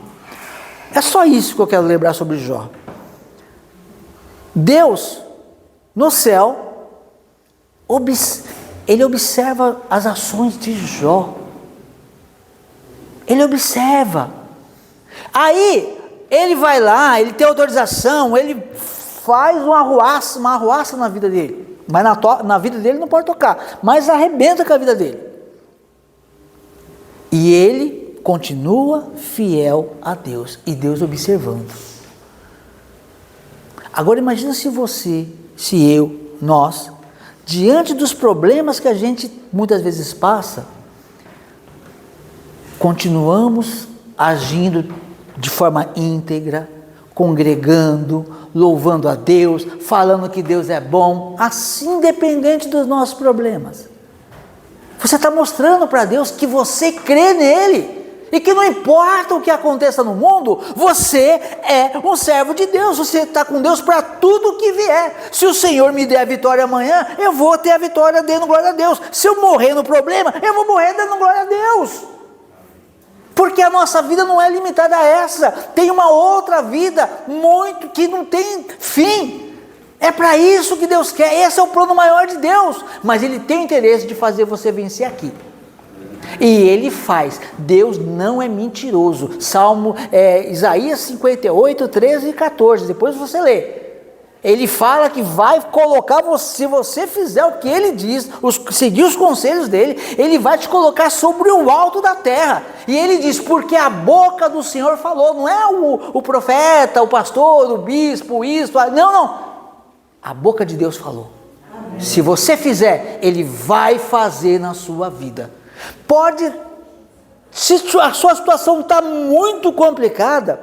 É só isso que eu quero lembrar sobre Jó. Deus, no céu, ele observa as ações de Jó. Ele observa. Aí, ele vai lá, ele tem autorização, ele faz uma arruaça na vida dele. Mas na vida dele não pode tocar, mas arrebenta com a vida dele. E ele continua fiel a Deus, e Deus observando. Agora imagina nós, diante dos problemas que a gente muitas vezes passa, continuamos agindo de forma íntegra, congregando, louvando a Deus, falando que Deus é bom, assim independente dos nossos problemas. Você está mostrando para Deus que você crê nele, e que não importa o que aconteça no mundo, você é um servo de Deus, você está com Deus para tudo que vier. Se o Senhor me der a vitória amanhã, eu vou ter a vitória dando glória a Deus. Se eu morrer no problema, eu vou morrer dando glória a Deus. Porque a nossa vida não é limitada a essa, tem uma outra vida que não tem fim. É para isso que Deus quer, esse é o plano maior de Deus, mas Ele tem interesse de fazer você vencer aqui. E Ele faz, Deus não é mentiroso. Isaías 58, 13 e 14, depois você lê. Ele fala que vai colocar você, se você fizer o que Ele diz, seguir os conselhos dEle, Ele vai te colocar sobre o alto da terra. E Ele diz, porque a boca do Senhor falou, não é o profeta, o pastor, o bispo, não. A boca de Deus falou. Amém. Se você fizer, Ele vai fazer na sua vida. Se a sua situação está muito complicada,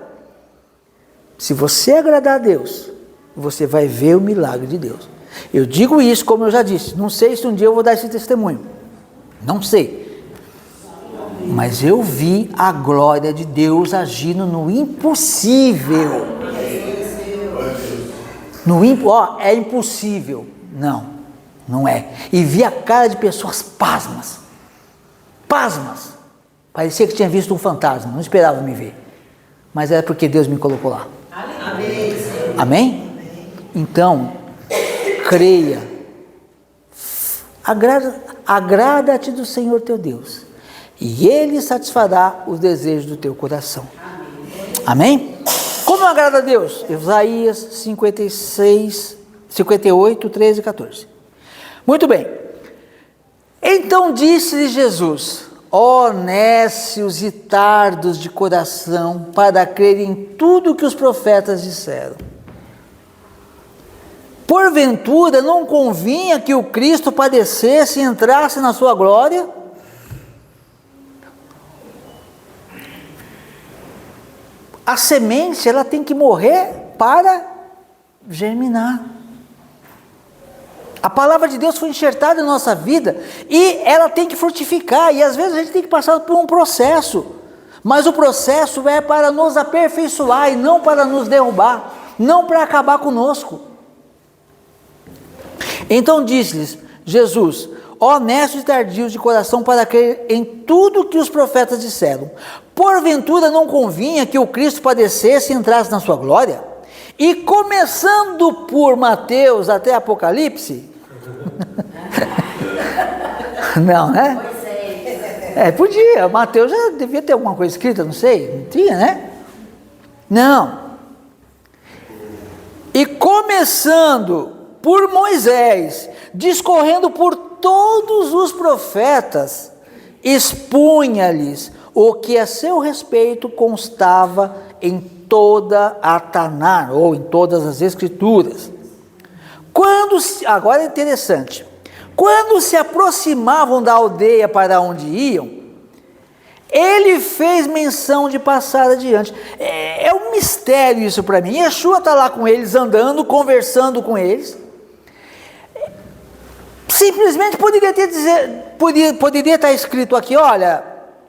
se você agradar a Deus, você vai ver o milagre de Deus. Eu digo isso, como eu já disse, não sei se um dia eu vou dar esse testemunho, não sei, mas eu vi a glória de Deus agindo no impossível. É impossível. Não é. E vi a cara de pessoas pasmas, parecia que tinha visto um fantasma, não esperava me ver, mas era porque Deus me colocou lá. Amém. Amém? Então, creia. Agrada-te do Senhor teu Deus, e Ele satisfará os desejos do teu coração. Amém? Como agrada a Deus? Isaías 58, 13 e 14. Muito bem. Então disse-lhe Jesus: ó nécios e tardos de coração, para crer em tudo que os profetas disseram. Porventura não convinha que o Cristo padecesse e entrasse na sua glória? A semente, ela tem que morrer para germinar. A palavra de Deus foi enxertada na nossa vida e ela tem que frutificar, e às vezes a gente tem que passar por um processo, mas o processo é para nos aperfeiçoar e não para nos derrubar, não para acabar conosco. Então disse-lhes Jesus: ó nécios e tardios de coração, para crer em tudo que os profetas disseram. Porventura não convinha que o Cristo padecesse e entrasse na sua glória? E começando por Mateus até Apocalipse? Não, né? Podia. Mateus já devia ter alguma coisa escrita, não sei. Não tinha, né? Não. E começando por Moisés, discorrendo por todos os profetas, expunha-lhes o que a seu respeito constava em toda a Taná, ou em todas as Escrituras. Agora é interessante, quando se aproximavam da aldeia para onde iam, ele fez menção de passar adiante. É um mistério isso para mim. Yeshua está lá com eles, andando, conversando com eles. Simplesmente poderia estar escrito aqui, olha,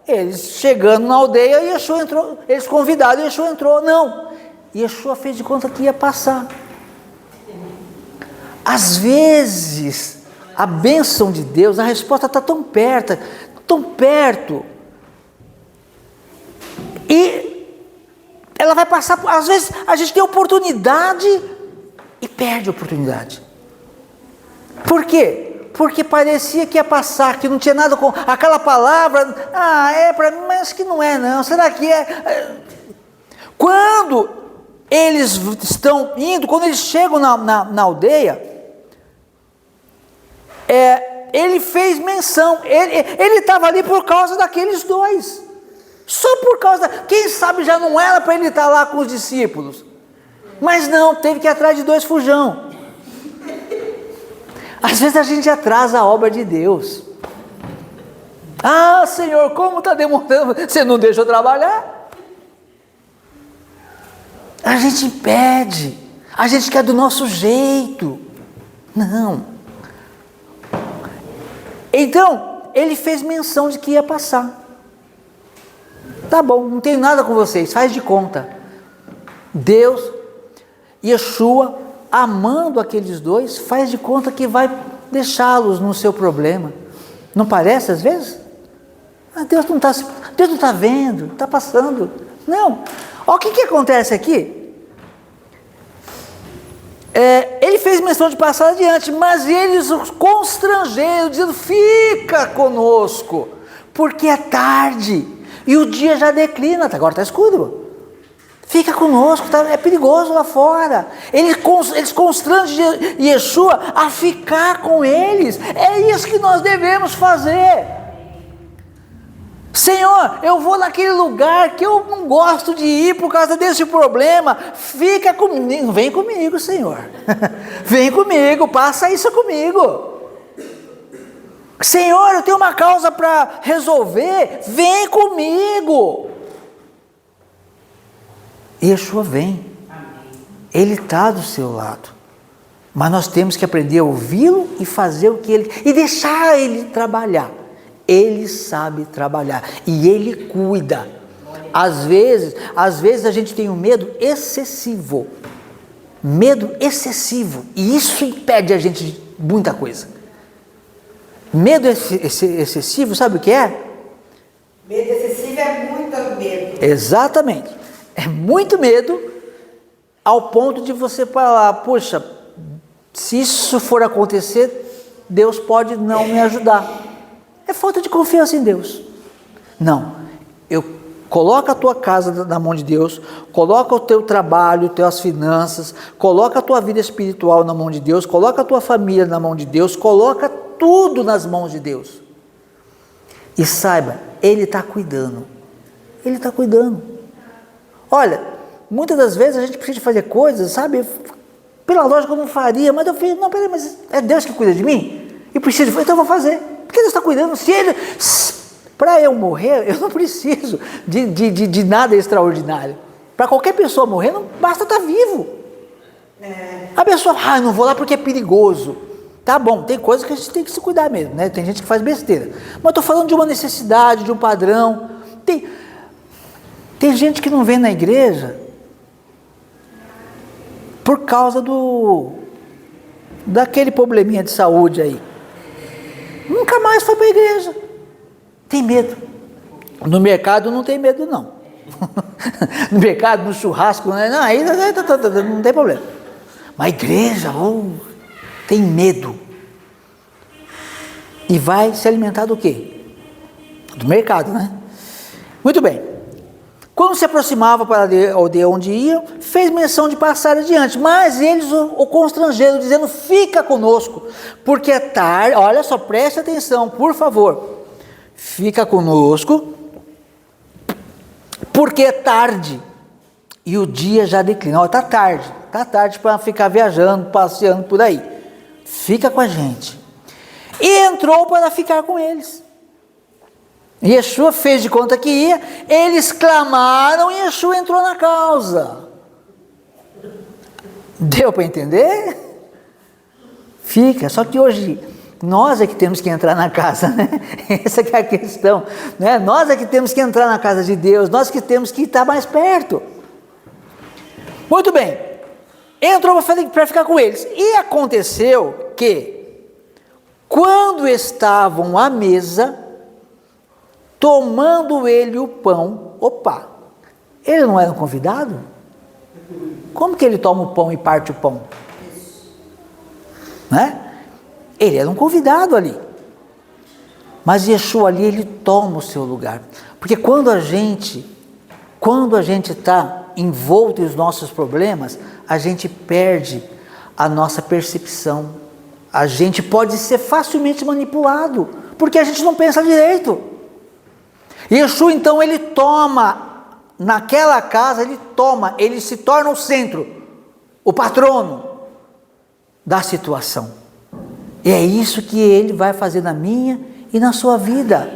eles chegando na aldeia, Yeshua entrou, eles convidaram, Yeshua entrou. Não, Yeshua fez de conta que ia passar. Às vezes, a bênção de Deus, a resposta está tão perto, e ela vai passar, às vezes a gente tem oportunidade e perde a oportunidade. Por quê? Porque parecia que ia passar, que não tinha nada com aquela palavra. É para mim, mas que não é não. Será que é? Quando eles estão indo, quando eles chegam na aldeia, ele fez menção. Ele estava ali por causa daqueles dois. Só por causa, quem sabe já não era para ele estar lá com os discípulos. Mas não, teve que ir atrás de dois fujão. Às vezes a gente atrasa a obra de Deus. Senhor, como está demorando? Você não deixa eu trabalhar? A gente impede. A gente quer do nosso jeito. Não. Então, ele fez menção de que ia passar. Tá bom, não tenho nada com vocês, faz de conta. Deus, Yeshua, amando aqueles dois, faz de conta que vai deixá-los no seu problema. Não parece às vezes? Deus não está vendo, está passando. Não. Olha o que acontece aqui. Ele fez menção de passar adiante, mas eles os constrangeram, dizendo: fica conosco, porque é tarde e o dia já declina. Agora está escuro. Fica conosco, é perigoso lá fora. Eles constrangem Yeshua a ficar com eles. É isso que nós devemos fazer. Senhor, eu vou naquele lugar que eu não gosto de ir por causa desse problema. Fica comigo, vem comigo, Senhor. Vem comigo, passa isso comigo. Senhor, eu tenho uma causa para resolver. Vem comigo. Yeshua vem, Ele está do seu lado, mas nós temos que aprender a ouvi-lo e fazer o que Ele, e deixar Ele trabalhar. Ele sabe trabalhar e Ele cuida. Às vezes a gente tem um medo excessivo, e isso impede a gente de muita coisa. Medo excessivo, sabe o que é? Medo excessivo é muito medo. Exatamente. É muito medo, ao ponto de você falar, poxa, se isso for acontecer, Deus pode não me ajudar. É falta de confiança em Deus. Não, coloca a tua casa na mão de Deus, coloca o teu trabalho, tuas finanças, coloca a tua vida espiritual na mão de Deus, coloca a tua família na mão de Deus, coloca tudo nas mãos de Deus. E saiba, Ele está cuidando. Ele está cuidando. Olha, muitas das vezes a gente precisa fazer coisas, sabe? Pela lógica eu não faria, mas eu fiz, não, peraí, mas é Deus que cuida de mim? E preciso, então eu vou fazer. Porque Deus está cuidando. Se Ele... Para eu morrer, eu não preciso de nada extraordinário. Para qualquer pessoa morrer, não basta estar vivo. A pessoa, não vou lá porque é perigoso. Tá bom, tem coisas que a gente tem que se cuidar mesmo, né? Tem gente que faz besteira. Mas eu estou falando de uma necessidade, de um padrão. Tem gente que não vem na igreja por causa daquele probleminha de saúde aí. Nunca mais foi para a igreja. Tem medo. No mercado não tem medo, não. No mercado, no churrasco, não, aí não tem problema. Mas a igreja, tem medo. E vai se alimentar do quê? Do mercado, né? Muito bem. Quando se aproximava para a aldeia onde ia, fez menção de passar adiante, mas eles o constrangeram, dizendo, fica conosco, porque é tarde. Olha só, preste atenção, por favor. Fica conosco, porque é tarde, e o dia já declina. Está tarde para ficar viajando, passeando por aí. Fica com a gente. E entrou para ficar com eles. Yeshua fez de conta que ia, eles clamaram e Yeshua entrou na causa. Deu para entender? Fica, só que hoje nós é que temos que entrar na casa, né? Essa que é a questão, né? Nós é que temos que entrar na casa de Deus, nós que temos que estar mais perto. Muito bem, entrou para ficar com eles. E aconteceu que, quando estavam à mesa, tomando ele o pão, ele não era um convidado? Como que ele toma o pão e parte o pão? Né? Ele era um convidado ali. Mas Yeshua ali, ele toma o seu lugar. Porque quando a gente está envolto nos nossos problemas, a gente perde a nossa percepção. A gente pode ser facilmente manipulado, porque a gente não pensa direito. Yeshua, então, ele toma, naquela casa, ele se torna o centro, o patrono da situação. E é isso que ele vai fazer na minha e na sua vida.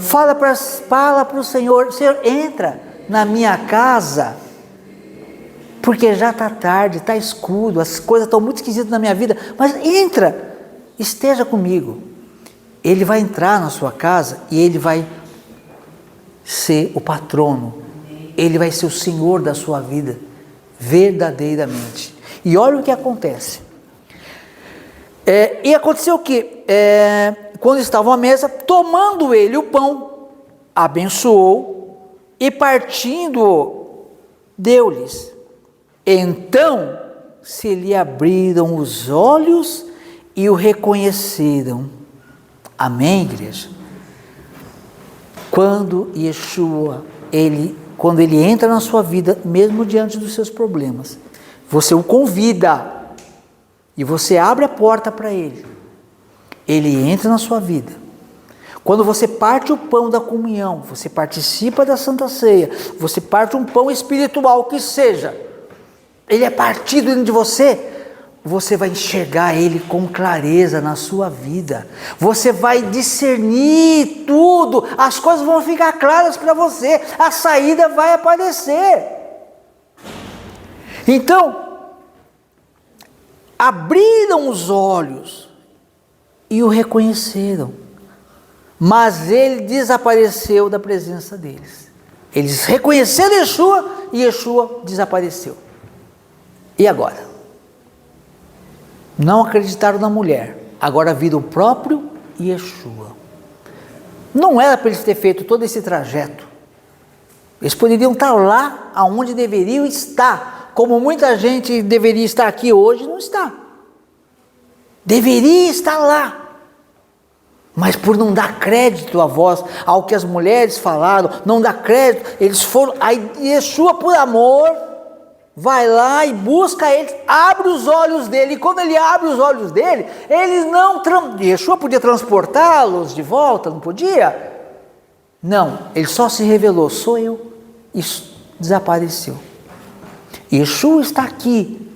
Fala para o Senhor, Senhor, entra na minha casa, porque já está tarde, está escuro, as coisas estão muito esquisitas na minha vida, mas entra, esteja comigo. Ele vai entrar na sua casa e ele vai ser o patrono, ele vai ser o Senhor da sua vida, verdadeiramente. E olha o que acontece. E aconteceu o que? Quando estavam à mesa, tomando ele o pão, abençoou e partindo, deu-lhes. Então se lhe abriram os olhos e o reconheceram. Amém, igreja? Quando Yeshua, quando ele entra na sua vida, mesmo diante dos seus problemas, você o convida e você abre a porta para ele. Ele entra na sua vida. Quando você parte o pão da comunhão, você participa da Santa Ceia, você parte um pão espiritual que seja, ele é partido dentro de você vai enxergar ele com clareza na sua vida, você vai discernir tudo, as coisas vão ficar claras para você, a saída vai aparecer. Então, abriram os olhos e o reconheceram, mas ele desapareceu da presença deles. Eles reconheceram Yeshua e Yeshua desapareceu. E agora? Não acreditaram na mulher, agora viram o próprio Yeshua. Não era para eles terem feito todo esse trajeto. Eles poderiam estar lá onde deveriam estar, como muita gente deveria estar aqui hoje, não está. Deveria estar lá. Mas por não dar crédito à voz, ao que as mulheres falaram, não dar crédito, eles foram, aí Yeshua por amor, vai lá e busca eles, abre os olhos dele, e quando ele abre os olhos dele, eles não, Yeshua podia transportá-los de volta, não podia? Não, ele só se revelou, sou eu, e desapareceu. Yeshua está aqui,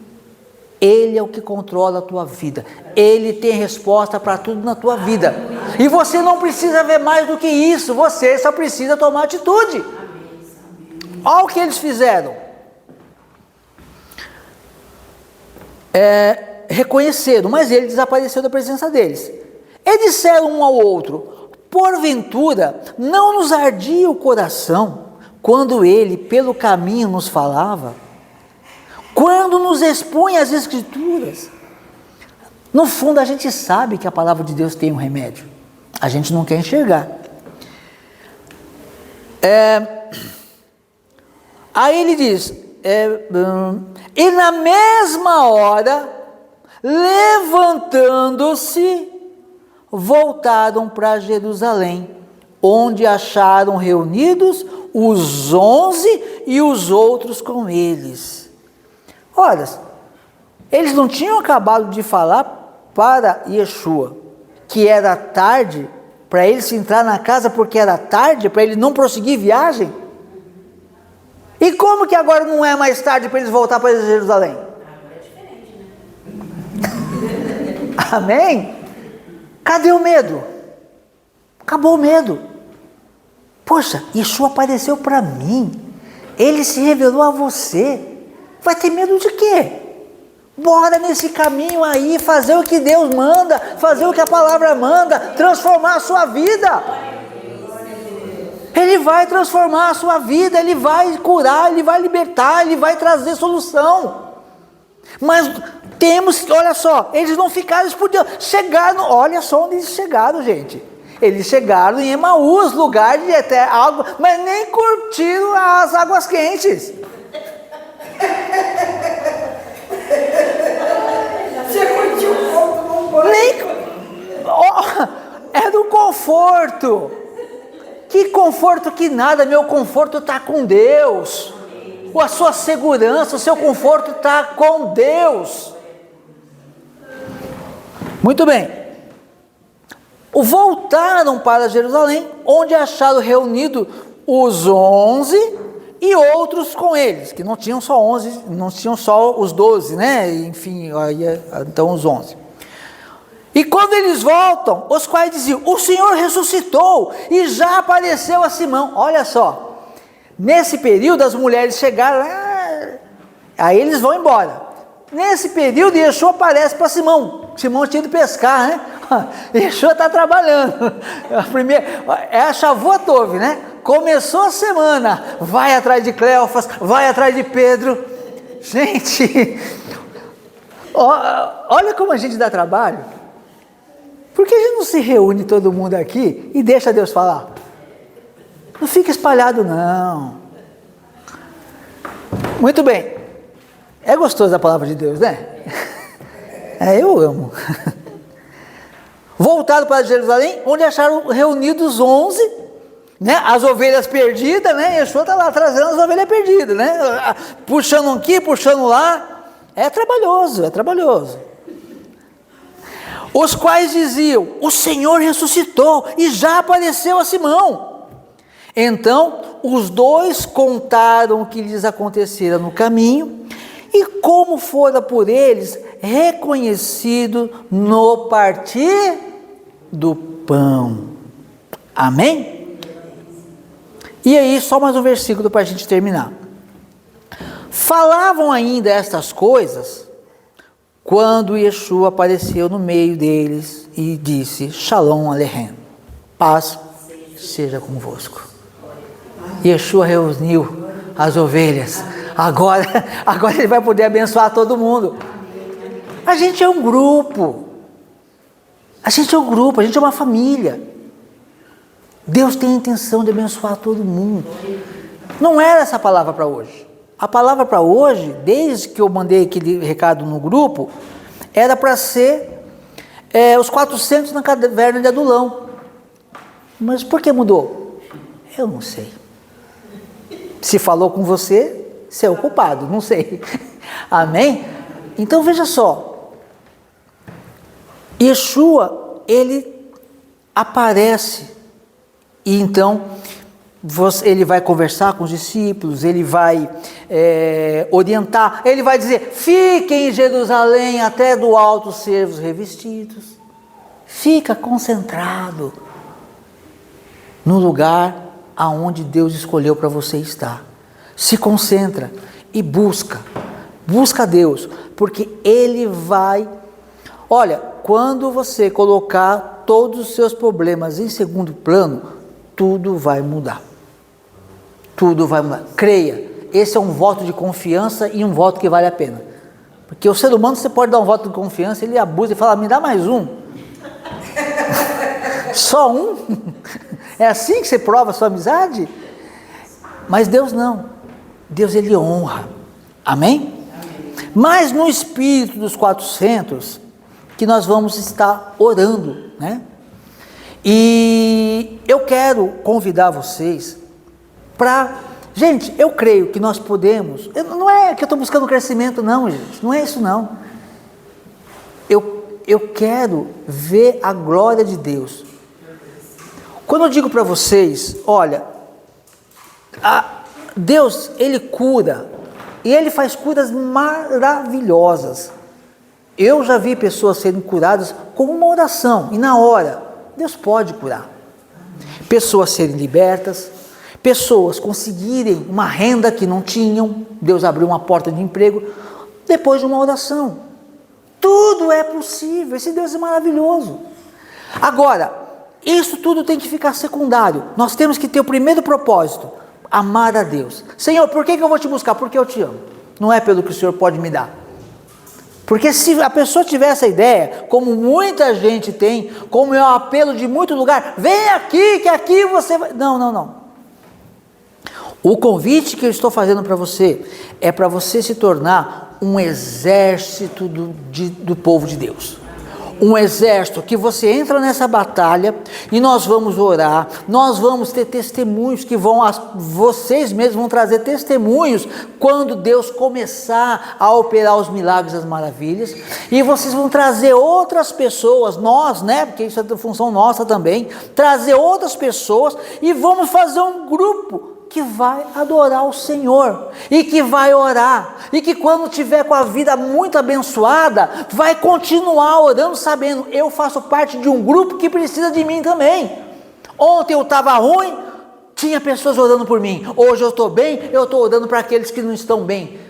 Ele é o que controla a tua vida, Ele tem resposta para tudo na tua vida, e você não precisa ver mais do que isso, você só precisa tomar atitude. Olha o que eles fizeram, reconheceram, mas ele desapareceu da presença deles. Eles disseram um ao outro: porventura não nos ardia o coração quando ele pelo caminho nos falava, quando nos expunha as escrituras? No fundo a gente sabe que a palavra de Deus tem um remédio, a gente não quer enxergar. Aí ele diz, e na mesma hora, levantando-se, voltaram para Jerusalém, onde acharam reunidos os 11 e os outros com eles. Olha, eles não tinham acabado de falar para Yeshua que era tarde para ele se entrar na casa, porque era tarde para ele não prosseguir viagem? E como que agora não é mais tarde para eles voltar para Jerusalém? Agora é diferente, né? Amém? Cadê o medo? Acabou o medo. Poxa, Yeshua apareceu para mim, ele se revelou a você, vai ter medo de quê? Bora nesse caminho aí, fazer o que Deus manda, fazer o que a palavra manda, transformar a sua vida. Ele vai transformar a sua vida, ele vai curar, ele vai libertar, ele vai trazer solução. Mas temos, olha só, eles não ficaram, eles podiam, chegaram, olha só onde eles chegaram, gente. Eles chegaram em Emaús, lugar de até água, mas nem curtiram as águas quentes. Você curtiu um pouco no banho? É do conforto. Que conforto que nada, meu conforto está com Deus. A sua segurança, o seu conforto está com Deus. Muito bem. Voltaram para Jerusalém, onde acharam reunidos os 11 e outros com eles, que não tinham só 11, não tinham só os 12, né? Enfim, então os 11. E quando eles voltam, os quais diziam: o Senhor ressuscitou e já apareceu a Simão. Olha só, nesse período as mulheres chegaram, aí eles vão embora. Nesse período Yeshua aparece para Simão. Simão tinha ido pescar, né? Yeshua está trabalhando. É a Shavuot, né? Começou a semana, vai atrás de Cleofas, vai atrás de Pedro. Gente, olha como a gente dá trabalho. Por que a gente não se reúne todo mundo aqui e deixa Deus falar? Não fica espalhado, não. Muito bem. É gostoso a palavra de Deus, né? Eu amo. Voltaram para Jerusalém, onde acharam reunidos 11, né? As ovelhas perdidas, né? Yeshua está lá trazendo as ovelhas perdidas, né? Puxando aqui, puxando lá. É trabalhoso, é trabalhoso. Os quais diziam: o Senhor ressuscitou e já apareceu a Simão. Então os dois contaram o que lhes acontecera no caminho e como fora por eles reconhecido no partir do pão. Amém? E aí, só mais um versículo para a gente terminar. Falavam ainda estas coisas quando Yeshua apareceu no meio deles e disse: Shalom Aleichem, paz seja convosco. Yeshua reuniu as ovelhas. Agora ele vai poder abençoar todo mundo. A gente é um grupo. A gente é um grupo, a gente é uma família. Deus tem a intenção de abençoar todo mundo. Não era essa palavra para hoje. A palavra para hoje, desde que eu mandei aquele recado no grupo, era para ser os 400 na caverna de Adulão. Mas por que mudou? Eu não sei. Se falou com você, você é o culpado, não sei. Amém? Então veja só. Yeshua, ele aparece e então ele vai conversar com os discípulos, ele vai orientar, ele vai dizer: fiquem em Jerusalém até do alto ser-vos revestidos. Fica concentrado no lugar aonde Deus escolheu para você estar. Se concentra e busca Deus, porque Ele vai... Olha, quando você colocar todos os seus problemas em segundo plano, tudo vai mudar. Tudo vai mudar. Creia, esse é um voto de confiança e um voto que vale a pena. Porque o ser humano, você pode dar um voto de confiança, ele abusa e fala: me dá mais um. Só um? É assim que você prova a sua amizade? Mas Deus não. Deus, ele honra. Amém? Mas no espírito dos 400, que nós vamos estar orando, né? E eu quero convidar vocês para... Gente, eu creio que nós podemos... Não é que eu estou buscando crescimento, não, gente. Não é isso, não. Eu quero ver a glória de Deus. Quando eu digo para vocês, olha, Deus, ele cura, e ele faz curas maravilhosas. Eu já vi pessoas serem curadas com uma oração, e na hora, Deus pode curar. Pessoas serem libertas, pessoas conseguirem uma renda que não tinham, Deus abriu uma porta de emprego, depois de uma oração. Tudo é possível, esse Deus é maravilhoso. Agora, isso tudo tem que ficar secundário. Nós temos que ter o primeiro propósito: amar a Deus. Senhor, por que eu vou te buscar? Porque eu te amo. Não é pelo que o Senhor pode me dar. Porque se a pessoa tiver essa ideia, como muita gente tem, como é o apelo de muito lugar, vem aqui, que aqui você vai... Não. O convite que eu estou fazendo para você é para você se tornar um exército do povo de Deus. Um exército que você entra nessa batalha e nós vamos orar, nós vamos ter testemunhos que vocês mesmos vão trazer testemunhos quando Deus começar a operar os milagres, as maravilhas, e vocês vão trazer outras pessoas, nós, né, porque isso é função nossa também, trazer outras pessoas e vamos fazer um grupo que vai adorar o Senhor, e que vai orar, e que quando tiver com a vida muito abençoada, vai continuar orando, sabendo: eu faço parte de um grupo que precisa de mim também. Ontem eu estava ruim, tinha pessoas orando por mim. Hoje eu estou bem, eu estou orando para aqueles que não estão bem.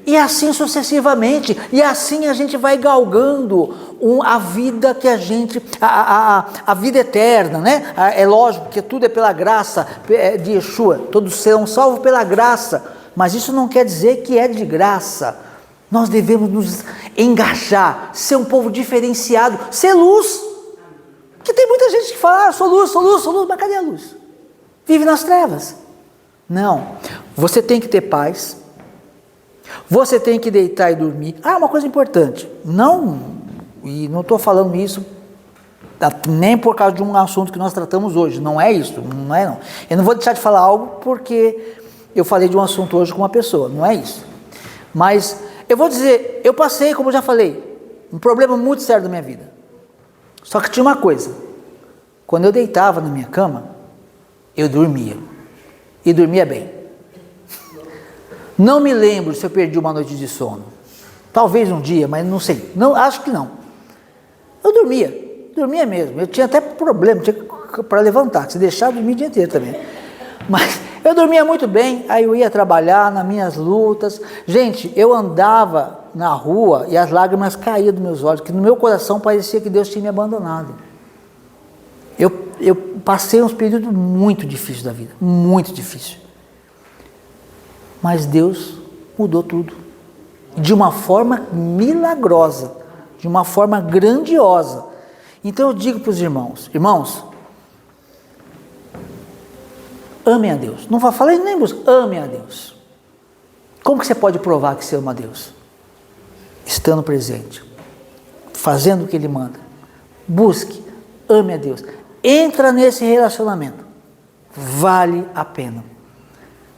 E assim sucessivamente, e assim a gente vai galgando a vida que a gente, a vida eterna, né? É lógico que tudo é pela graça de Yeshua, todos serão salvos pela graça, mas isso não quer dizer que é de graça. Nós devemos nos engajar, ser um povo diferenciado, ser luz. Porque tem muita gente que fala: sou luz, mas cadê a luz? Vive nas trevas. Não, você tem que ter paz. Você tem que deitar e dormir. Uma coisa importante, não estou falando isso nem por causa de um assunto que nós tratamos hoje, não é isso, não é não. Eu não vou deixar de falar algo porque eu falei de um assunto hoje com uma pessoa, não é isso. Mas eu vou dizer, eu passei, como eu já falei, um problema muito sério da minha vida. Só que tinha uma coisa: quando eu deitava na minha cama, eu dormia, e dormia bem. Não me lembro se eu perdi uma noite de sono. Talvez um dia, mas não sei. Não, acho que não. Eu dormia mesmo. Eu tinha até problema para levantar, se deixar eu dormia o dia inteiro também. Mas eu dormia muito bem, aí eu ia trabalhar nas minhas lutas. Gente, eu andava na rua e as lágrimas caíam dos meus olhos, que no meu coração parecia que Deus tinha me abandonado. Eu passei uns períodos muito difíceis da vida, muito difícil. Mas Deus mudou tudo, de uma forma milagrosa, de uma forma grandiosa. Então eu digo para os irmãos, amem a Deus. Não falei nem buscar, amem a Deus. Como que você pode provar que você ama a Deus? Estando presente, fazendo o que Ele manda. Busque, ame a Deus. Entra nesse relacionamento. Vale a pena.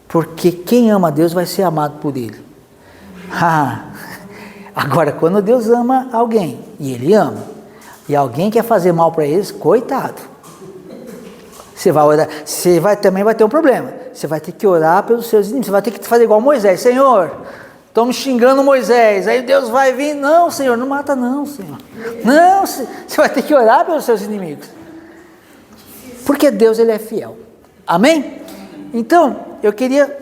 Porque quem ama a Deus vai ser amado por Ele. Agora, quando Deus ama alguém, e Ele ama, e alguém quer fazer mal para eles, coitado. Você vai orar, também vai ter um problema. Você vai ter que orar pelos seus inimigos. Você vai ter que fazer igual Moisés. Senhor, estão me xingando Moisés. Aí Deus vai vir. Não, Senhor, não mata não, Senhor. Não, você vai ter que orar pelos seus inimigos. Porque Deus, Ele é fiel. Amém? Então, eu queria...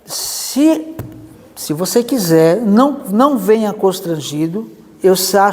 se você quiser, não venha constrangido. Eu acho